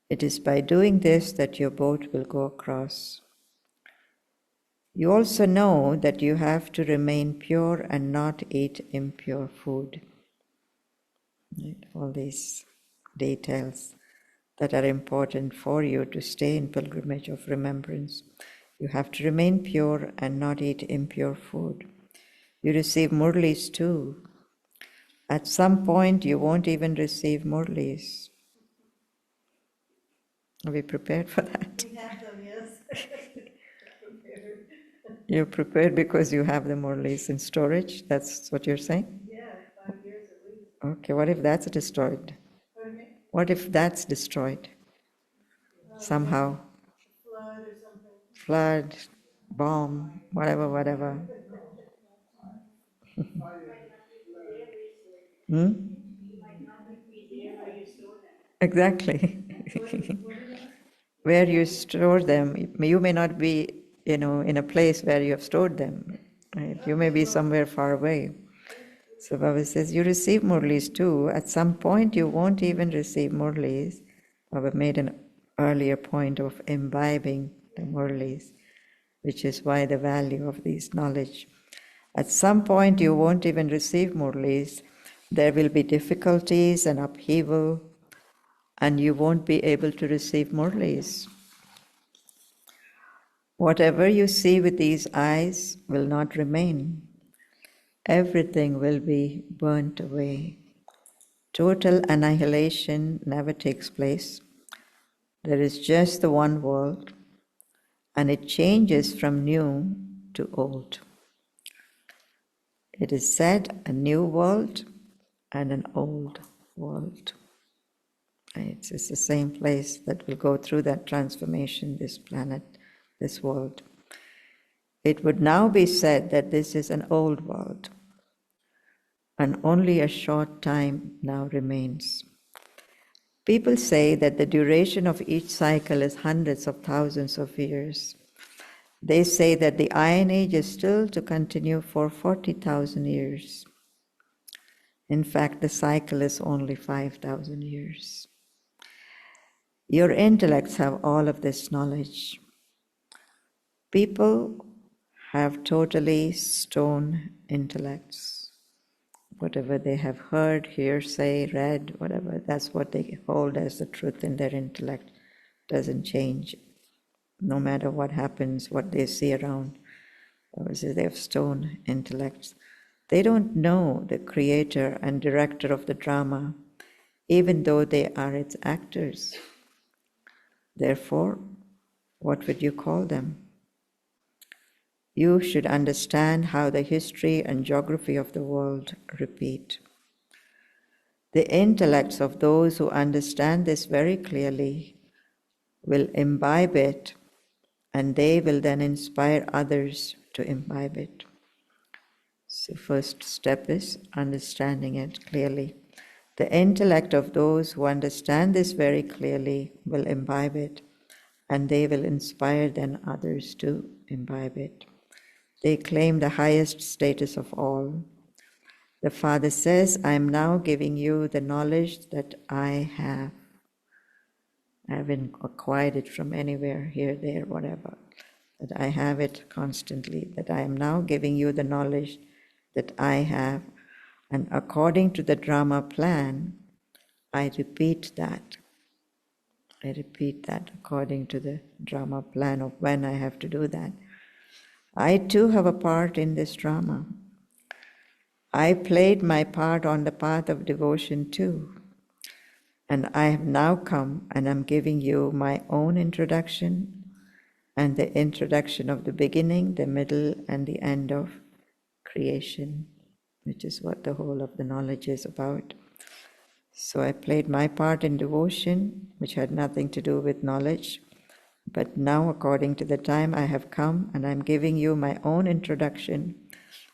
It is by doing this that your boat will go across. You also know that you have to remain pure and not eat impure food. Right? All these details that are important for you to stay in pilgrimage of remembrance. You have to remain pure and not eat impure food. You receive murlis too. At some point, you won't even receive murlis. Are we prepared for that? We have them, yes. Prepared. You're prepared because you have the murlis in storage? That's what you're saying? Yeah, 5 years at least. Okay, what if that's destroyed? Pardon me? What if that's destroyed somehow? Flood or something. Flood, bomb, whatever. Hmm? Exactly. Where you store them, you may not be, in a place where you have stored them. Right? You may be somewhere far away. So Baba says, you receive murlis too. At some point, you won't even receive murlis. Baba made an earlier point of imbibing the murlis, which is why the value of these knowledge. At some point, you won't even receive murlis. There will be difficulties and upheaval, and you won't be able to receive murlis. Whatever you see with these eyes will not remain. Everything will be burnt away. Total annihilation never takes place. There is just the one world, and it changes from new to old. It is said a new world and an old world. It's the same place that will go through that transformation, this planet, this world. It would now be said that this is an old world, and only a short time now remains. People say that the duration of each cycle is hundreds of thousands of years. They say that the Iron Age is still to continue for 40,000 years. In fact, the cycle is only 5,000 years. Your intellects have all of this knowledge. People have totally stone intellects. Whatever they have heard, hearsay, read, whatever, that's what they hold as the truth in their intellect. Doesn't change. No matter what happens, what they see around. Obviously, they have stone intellects. They don't know the creator and director of the drama, even though they are its actors. Therefore, what would you call them? You should understand how the history and geography of the world repeat. The intellects of those who understand this very clearly will imbibe it, and they will then inspire others to imbibe it. So first step is understanding it clearly. The intellect of those who understand this very clearly will imbibe it, and they will inspire then others to imbibe it. They claim the highest status of all. The Father says, I am now giving you the knowledge that I have. I haven't acquired it from anywhere, here, there, whatever. That I have it constantly, that I am now giving you the knowledge that I have. And according to the drama plan, I repeat that. I repeat that according to the drama plan of when I have to do that. I too have a part in this drama. I played my part on the path of devotion too. And I have now come and I'm giving you my own introduction and the introduction of the beginning, the middle, and the end of creation, which is what the whole of the knowledge is about. So I played my part in devotion, which had nothing to do with knowledge. But now, according to the time, I have come and I'm giving you my own introduction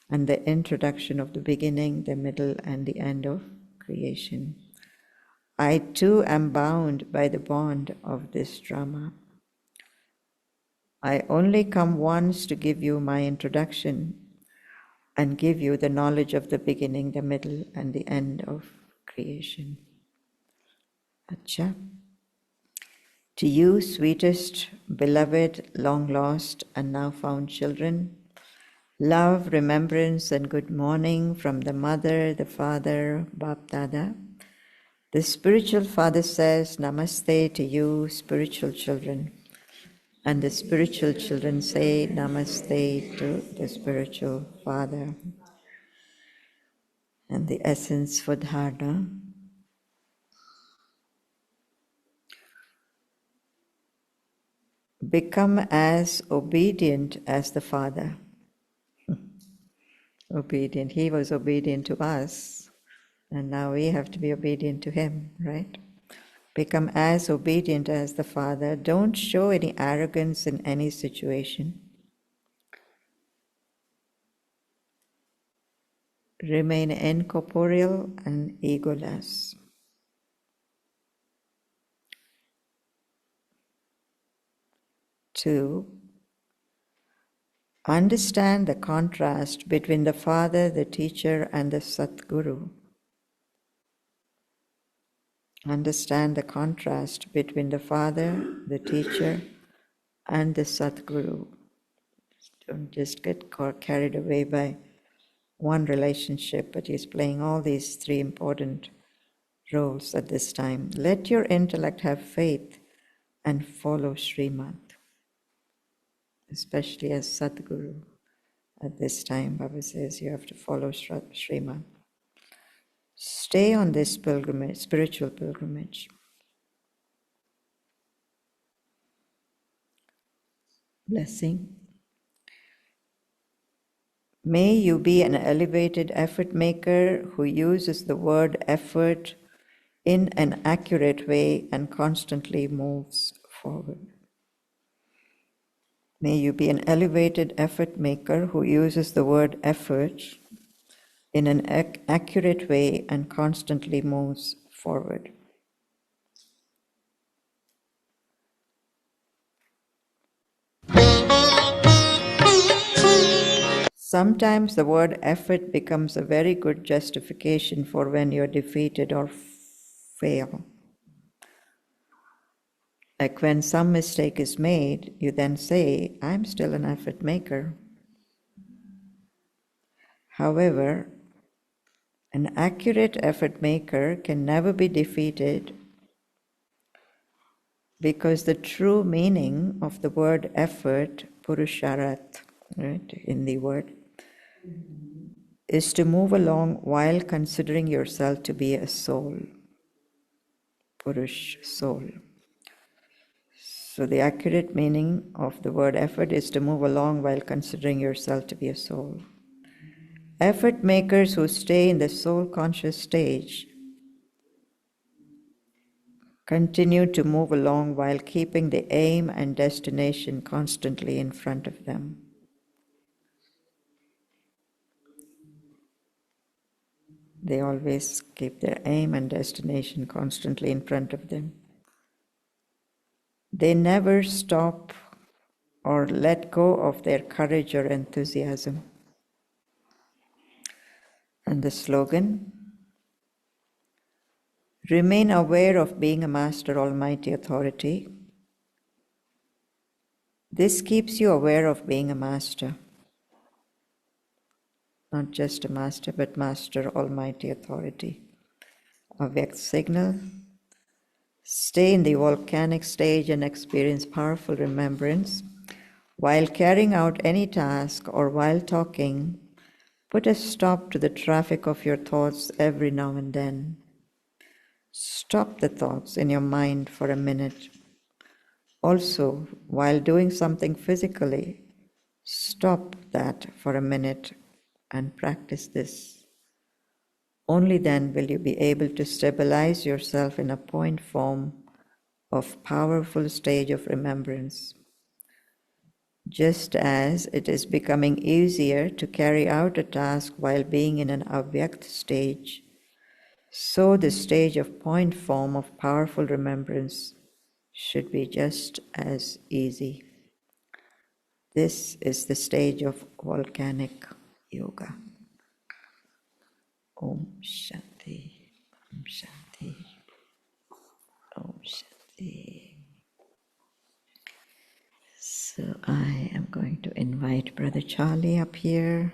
and the introduction of the beginning, the middle, and the end of creation. I too am bound by the bond of this drama. I only come once to give you my introduction and give you the knowledge of the beginning, the middle, and the end of creation. Acha. To you, sweetest, beloved, long lost, and now found children, love, remembrance, and good morning from the Mother, the Father, Bap Dada. The spiritual father says, Namaste to you, spiritual children. And the spiritual children say, Namaste to the spiritual father. And the essence for dharana. Become as obedient as the Father. Obedient. He was obedient to us, and now we have to be obedient to him, right? Become as obedient as the Father. Don't show any arrogance in any situation. Remain incorporeal and egoless. Two, understand the contrast between the Father, the teacher, and the Satguru. Understand the contrast between the Father, the teacher, and the Satguru. Don't just get carried away by one relationship, but he's playing all these three important roles at this time. Let your intellect have faith and follow Srimad, especially as Satguru. At this time, Baba says you have to follow Srimad. Stay on this pilgrimage, spiritual pilgrimage. Blessing. May you be an elevated effort maker who uses the word effort in an accurate way and constantly moves forward. May you be an elevated effort maker who uses the word effort in an accurate way and constantly moves forward. Sometimes the word effort becomes a very good justification for when you're defeated or fail. Like when some mistake is made, you then say, I'm still an effort maker. However, an accurate effort maker can never be defeated because the true meaning of the word effort, purusharat, right, in the word, is to move along while considering yourself to be a soul, purush, soul. So the accurate meaning of the word effort is to move along while considering yourself to be a soul. Effort makers who stay in the soul conscious stage continue to move along while keeping the aim and destination constantly in front of them. They always keep their aim and destination constantly in front of them. They never stop or let go of their courage or enthusiasm. And the slogan, remain aware of being a Master Almighty Authority. This keeps you aware of being a master. Not just a master, but Master Almighty Authority. Avyakt signal. Stay in the volcanic stage and experience powerful remembrance. While carrying out any task or while talking, put a stop to the traffic of your thoughts every now and then. Stop the thoughts in your mind for a minute. Also, while doing something physically, stop that for a minute and practice this. Only then will you be able to stabilize yourself in a point form of powerful stage of remembrance. Just as it is becoming easier to carry out a task while being in an avyakt stage, so the stage of point form of powerful remembrance should be just as easy. This is the stage of volcanic yoga. Om Shanti, Om Shanti, Om Shanti. So I am going to invite Brother Charlie up here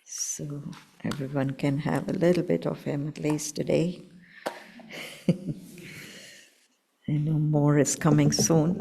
so everyone can have a little bit of him at least today. I know more is coming soon.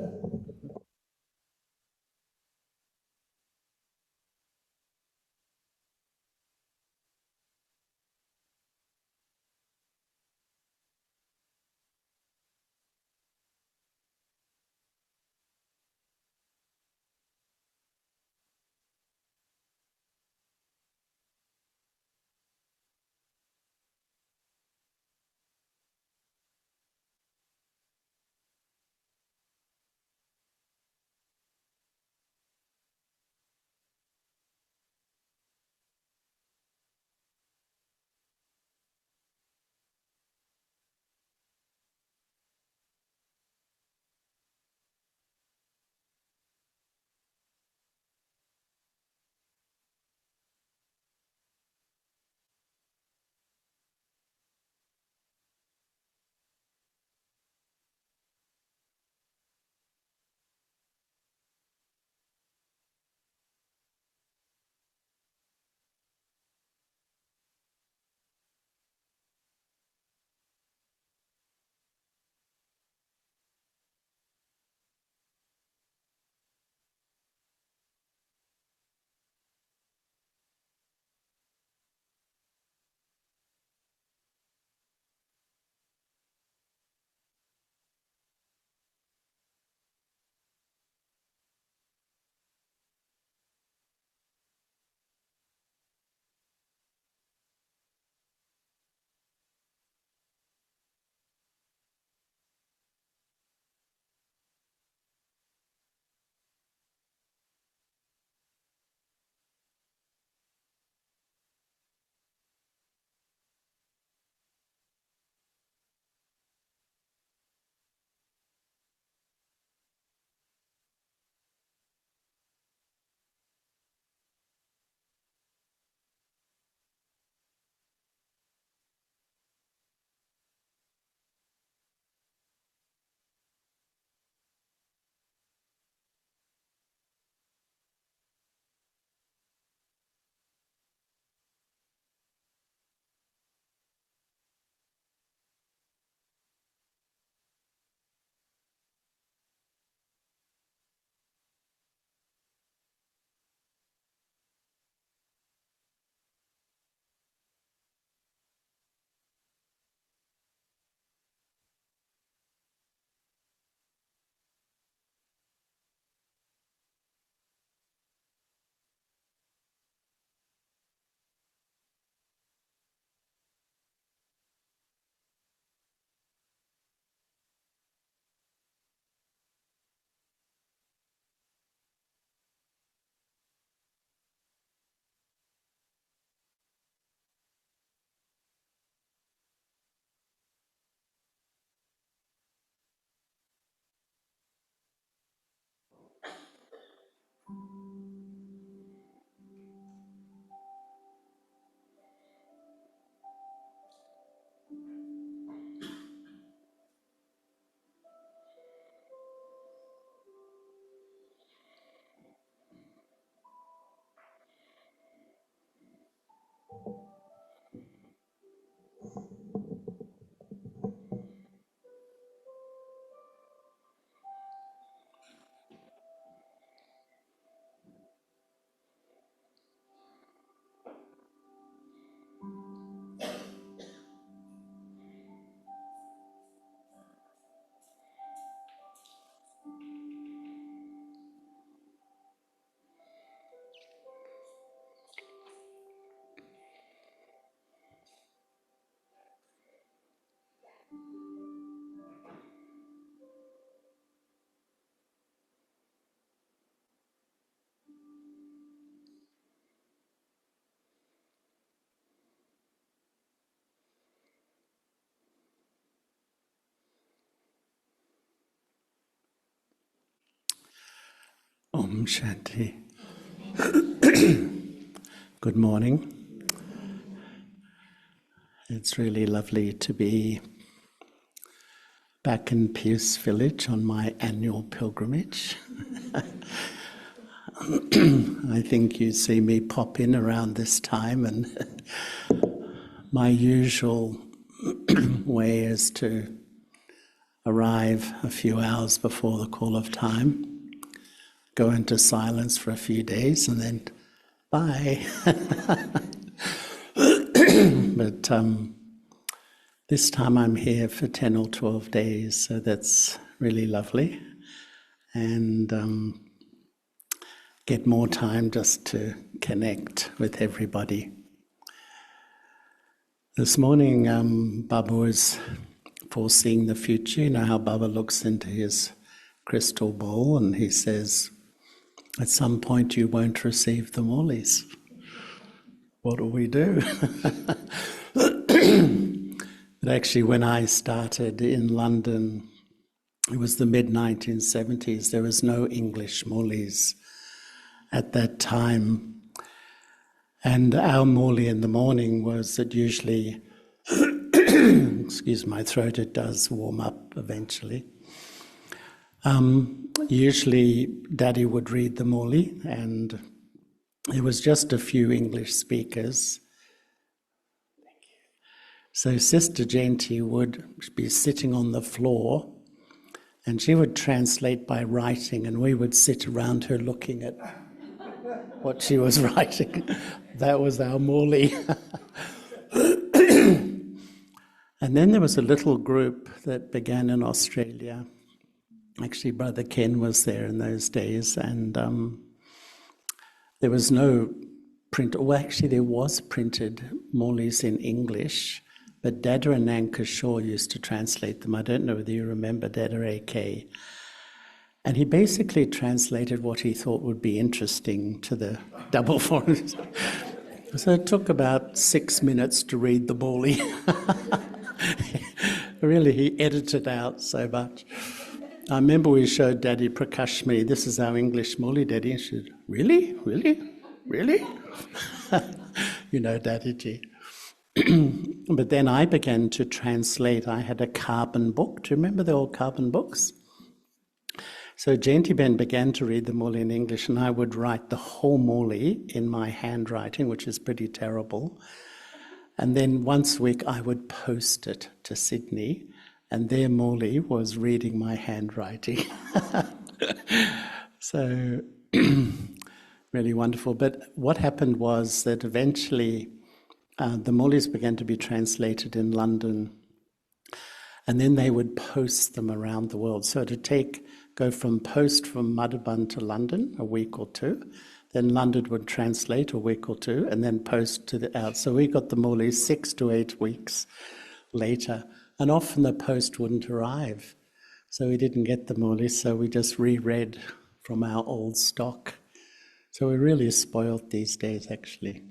Om Shanti. Good morning. It's really lovely to be back in Pierce Village on my annual pilgrimage. I think you see me pop in around this time, and my usual way is to arrive a few hours before the call of time, go into silence for a few days, and then bye. But this time I'm here for 10 or 12 days, so that's really lovely. And get more time just to connect with everybody. This morning, Baba was foreseeing the future. You know how Baba looks into his crystal ball and he says, at some point you won't receive the maulis. What do we do? But actually, when I started in London, it was the mid-1970s. There was no English maulis at that time. And our mauli in the morning was that usually, excuse my throat, it does warm up eventually. Usually Daddy would read the mauli, and there was just a few English speakers. So Sister Jenti would be sitting on the floor, and she would translate by writing, and we would sit around her looking at what she was writing. That was our mauli. And then there was a little group that began in Australia. Actually, Brother Ken was there in those days, and there was no print. Well, actually, there was printed maulis in English, but Dada Ananka Shaw used to translate them. I don't know whether you remember Dada A.K. And he basically translated what he thought would be interesting to the double foreigners. So it took about 6 minutes to read the mauli. Really, he edited out so much. I remember we showed Daddy Prakashmani, this is our English mauli, Daddy. And she said, really? Really? Really? You know, Daddy Ji. But then I began to translate. I had a carbon book. Do you remember the old carbon books? So Jenti Ben began to read the mauli in English, and I would write the whole mauli in my handwriting, which is pretty terrible. And then once a week I would post it to Sydney, and their mauli was reading my handwriting. So really wonderful. But what happened was that eventually the maulis began to be translated in London, and then they would post them around the world. So to go from post from Madhuban to London a week or two, then London would translate a week or two, and then post to the out. So we got the maulis 6 to 8 weeks later, and often the post wouldn't arrive. So we didn't get the maulis, so we just reread from our old stock. So we're really spoiled these days, actually.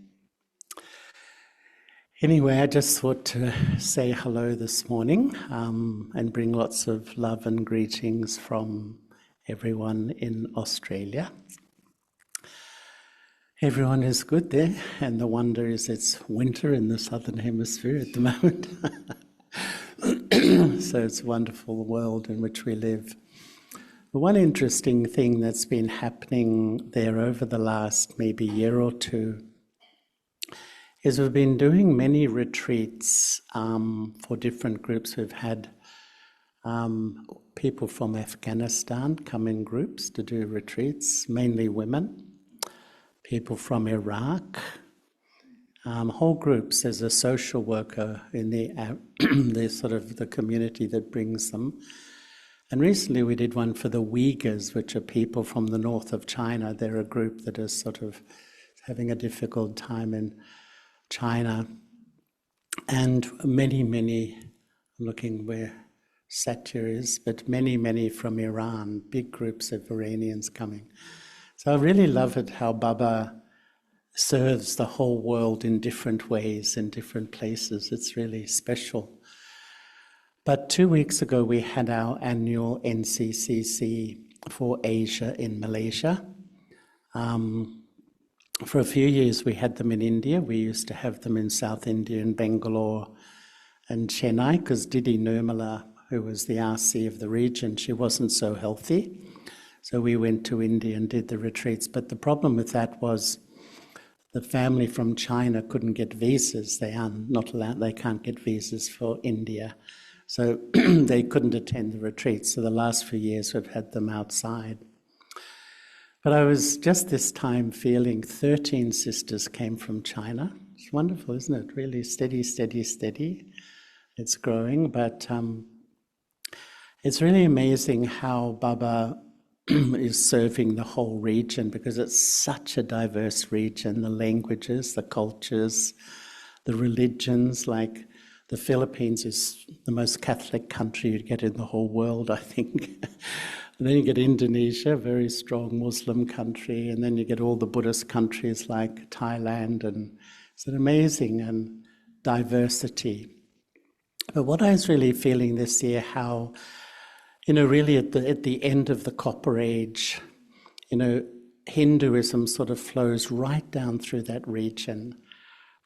Anyway, I just thought to say hello this morning and bring lots of love and greetings from everyone in Australia. Everyone is good there, and the wonder is it's winter in the southern hemisphere at the moment. So it's a wonderful world in which we live. The one interesting thing that's been happening there over the last maybe year or two is we've been doing many retreats for different groups. We've had people from Afghanistan come in groups to do retreats, mainly women, people from Iraq, whole groups. There's a social worker in the sort of the community that brings them. And recently we did one for the Uyghurs, which are people from the north of China. They're a group that is sort of having a difficult time in China, and many, I'm looking where Satya is, but many from Iran, big groups of Iranians coming. So I really love it how Baba serves the whole world in different ways, in different places. It's really special. But 2 weeks ago we had our annual NCCC for Asia in Malaysia. For a few years we had them in India. We used to have them in South India, in Bangalore and Chennai, because Didi Nirmala, who was the RC of the region, she wasn't so healthy. So we went to India and did the retreats. But the problem with that was the family from China couldn't get visas. They are not allowed, they can't get visas for India. So they couldn't attend the retreats. So the last few years we've had them outside. But I was just this time feeling 13 sisters came from China. It's wonderful, isn't it? Really steady, steady, steady. It's growing, but it's really amazing how Baba is serving the whole region, because it's such a diverse region, the languages, the cultures, the religions. Like the Philippines is the most Catholic country you'd get in the whole world, I think. And then you get Indonesia, a very strong Muslim country, and then you get all the Buddhist countries like Thailand, and it's an amazing and diversity. But what I was really feeling this year, how, really at the end of the Copper Age, Hinduism sort of flows right down through that region,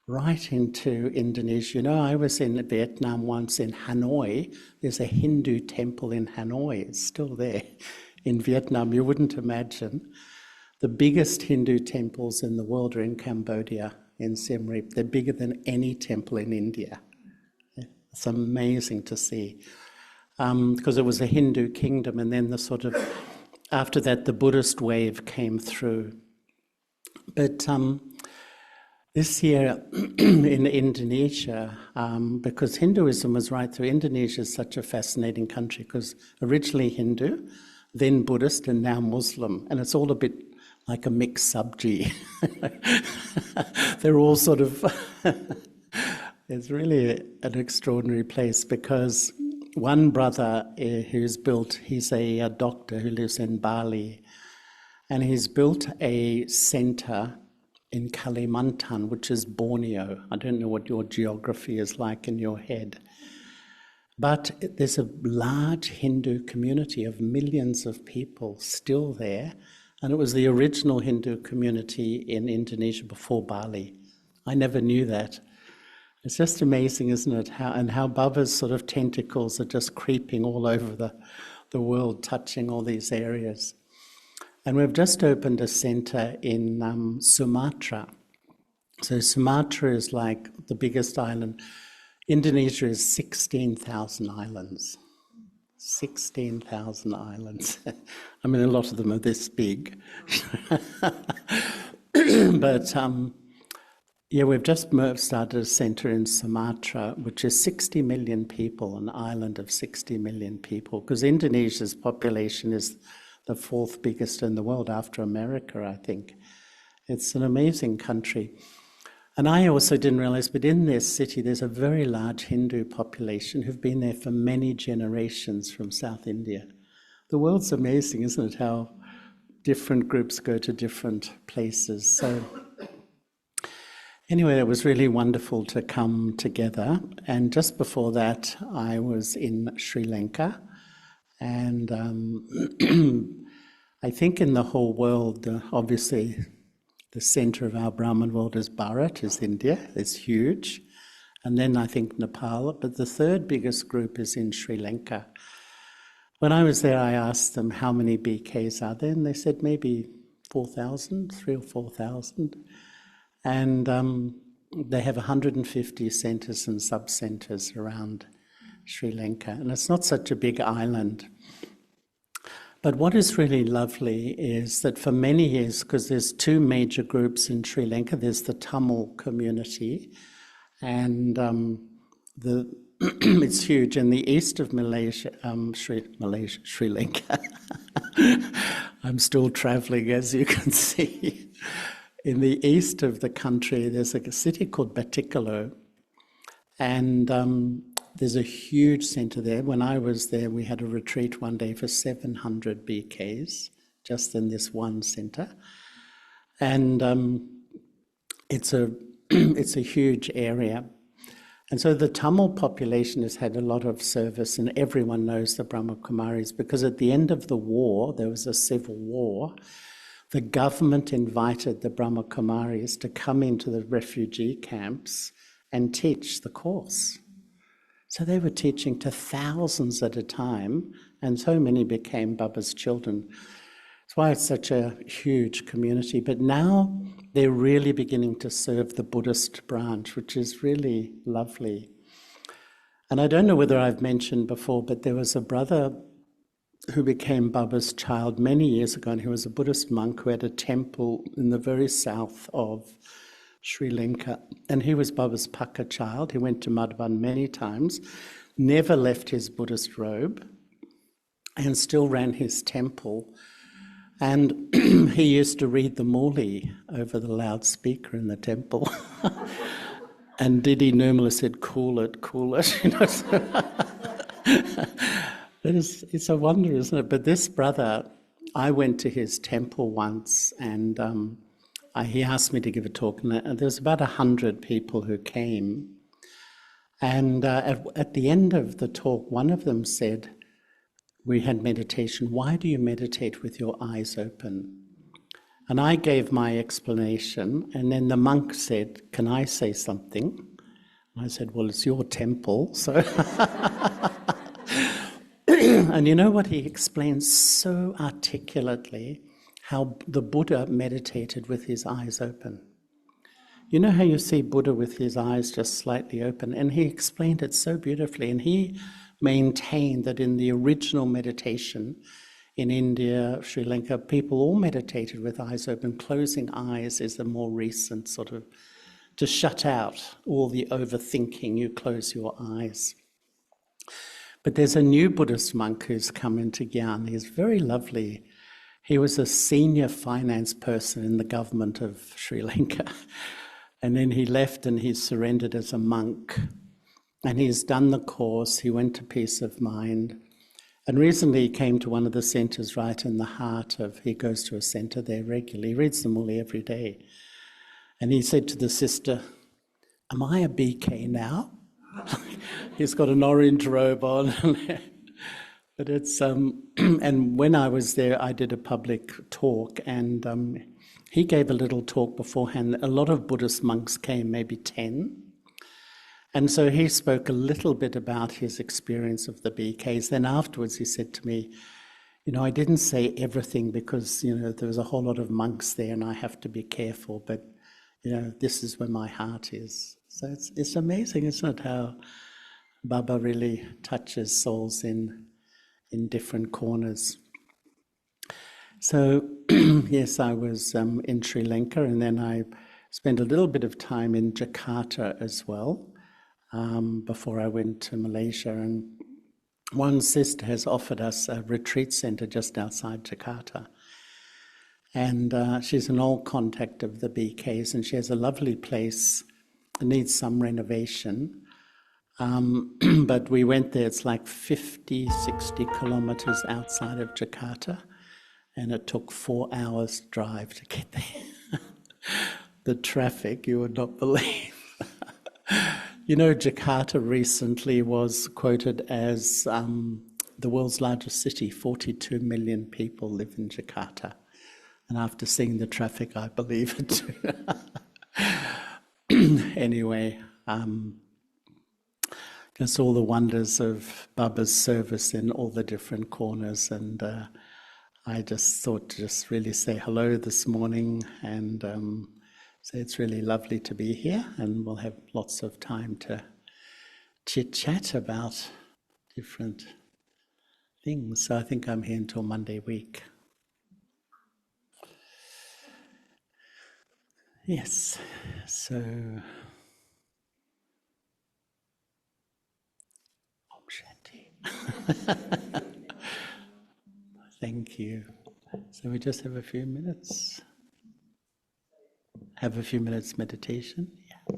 right into Indonesia. I was in Vietnam once, in Hanoi. There's a Hindu temple in Hanoi. It's still there in Vietnam. You wouldn't imagine. The biggest Hindu temples in the world are in Cambodia, in Siem Reap. They're bigger than any temple in India. It's amazing to see. Because it was a Hindu kingdom, and then after that, the Buddhist wave came through. But this year in Indonesia, because Hinduism was right through, Indonesia is such a fascinating country, because originally Hindu, then Buddhist, and now Muslim, and it's all a bit like a mixed sabji. They're all sort of, it's really an extraordinary place, because one brother he's a doctor who lives in Bali, and he's built a center in Kalimantan, which is Borneo. I don't know what your geography is like in your head. But there's a large Hindu community of millions of people still there, and it was the original Hindu community in Indonesia before Bali. I never knew that. It's just amazing, isn't it? How Baba's sort of tentacles are just creeping all over the world, touching all these areas. And we've just opened a center in Sumatra. So Sumatra is like the biggest island. Indonesia is 16,000 islands. 16,000 islands. I mean, a lot of them are this big. But we've just started a center in Sumatra, which is 60 million people, an island of 60 million people, because Indonesia's population is the fourth biggest in the world after America, I think. It's an amazing country. And I also didn't realize, but in this city, there's a very large Hindu population who've been there for many generations from South India. The world's amazing, isn't it, how different groups go to different places. So anyway, it was really wonderful to come together. And just before that, I was in Sri Lanka. And I think in the whole world, obviously, the center of our Brahman world is Bharat, is India. It's huge. And then I think Nepal. But the third biggest group is in Sri Lanka. When I was there, I asked them how many BKs are there, and they said maybe 4,000, 3,000 or 4,000. And they have 150 centers and sub-centers around Sri Lanka. And it's not such a big island. But what is really lovely is that for many years, because there's two major groups in Sri Lanka, there's the Tamil community, and it's huge. In the east of Sri Lanka, I'm still traveling, as you can see. In the east of the country, there's a city called Batticaloa, and there's a huge center there. When I was there, we had a retreat one day for 700 BKs, just in this one center. And it's a huge area. And so the Tamil population has had a lot of service, and everyone knows the Brahma Kumaris, because at the end of the war, there was a civil war. The government invited the Brahma Kumaris to come into the refugee camps and teach the course. So they were teaching to thousands at a time, and so many became Baba's children. That's why it's such a huge community. But now they're really beginning to serve the Buddhist branch, which is really lovely. And I don't know whether I've mentioned before, but there was a brother who became Baba's child many years ago, and he was a Buddhist monk who had a temple in the very south of Sri Lanka. And he was Baba's Paka child. He went to Madhvan many times, never left his Buddhist robe, and still ran his temple. And he used to read the Murli over the loudspeaker in the temple. And Didi Nirmala said, cool it, you know. So it's a wonder, isn't it? But this brother, I went to his temple once, and he asked me to give a talk, and there was about 100 people who came. And at the end of the talk, one of them said, we had meditation, why do you meditate with your eyes open? And I gave my explanation, and then the monk said, can I say something? And I said, well, it's your temple, so... And you know what he explains so articulately? How the Buddha meditated with his eyes open. You know how you see Buddha with his eyes just slightly open? And he explained it so beautifully, and he maintained that in the original meditation in India, Sri Lanka, people all meditated with eyes open. Closing eyes is a more recent sort of, to shut out all the overthinking, you close your eyes. But there's a new Buddhist monk who's come into Gyan. He's very lovely. He was a senior finance person in the government of Sri Lanka. And then he left and he surrendered as a monk. And he's done the course. He went to Peace of Mind. And recently he came to one of the centres right in the heart of, he goes to a centre there regularly. He reads the Murli every day. And he said to the sister, am I a BK now? He's got an orange robe on. But it's, and when I was there, I did a public talk, and he gave a little talk beforehand. A lot of Buddhist monks came, maybe 10. And so he spoke a little bit about his experience of the BKs. Then afterwards he said to me, you know, I didn't say everything because, you know, there was a whole lot of monks there and I have to be careful, but, you know, this is where my heart is. So it's amazing, isn't it, how Baba really touches souls in different corners. So, yes, I was in Sri Lanka, and then I spent a little bit of time in Jakarta as well. Before I went to Malaysia, and one sister has offered us a retreat centre just outside Jakarta. And she's an old contact of the BKs, and she has a lovely place. It needs some renovation. But we went there, it's like 50, 60 kilometres outside of Jakarta, and it took 4 hours drive to get there. The traffic, you would not believe. You know, Jakarta recently was quoted as the world's largest city. 42 million people live in Jakarta. And after seeing the traffic, I believe it too. Anyway, just all the wonders of Baba's service in all the different corners. And I just thought to just really say hello this morning, and so it's really lovely to be here, and we'll have lots of time to chit-chat about different things. So I think I'm here until Monday week. Yes, so Om Shanti. Thank you. So we just have a few minutes. Have a few minutes meditation. Yeah.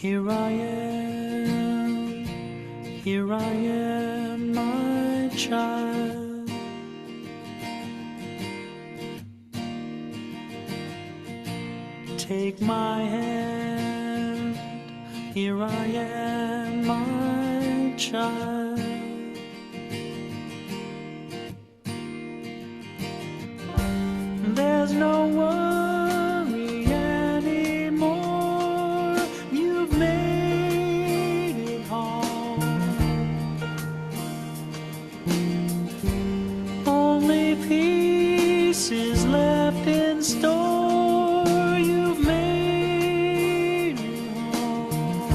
Here I am, my child. Take my hand, here I am, my child. There's no worry anymore, you've made it home. Only peace is left in store, you've made it home.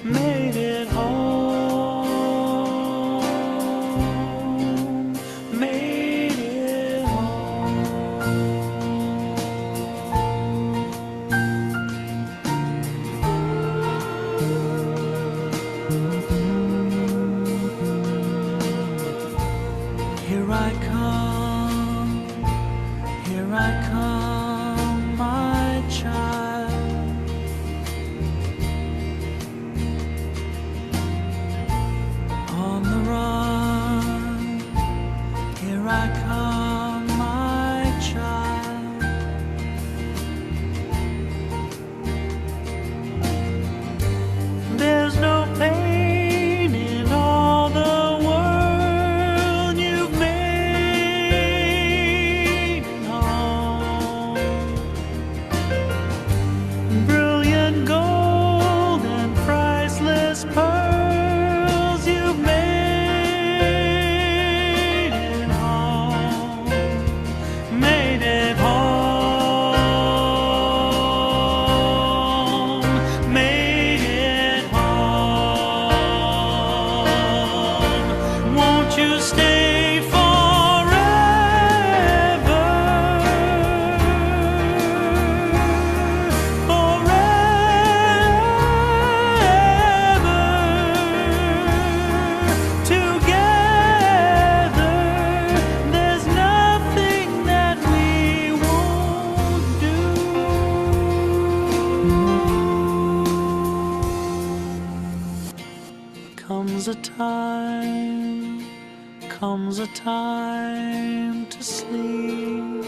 Made it home. Made it home. Here I come, my child. On the run, here I come, my child. There's no pain in all the world, you've made it home. Brilliant gold and priceless pearls, you've made it home. Made it home. Made it home. Won't you stay forever? Forever. Together, there's nothing that we won't do. Comes a time to sleep.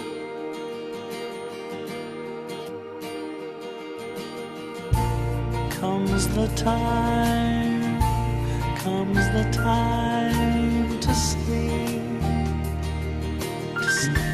Comes the time to sleep. To sleep.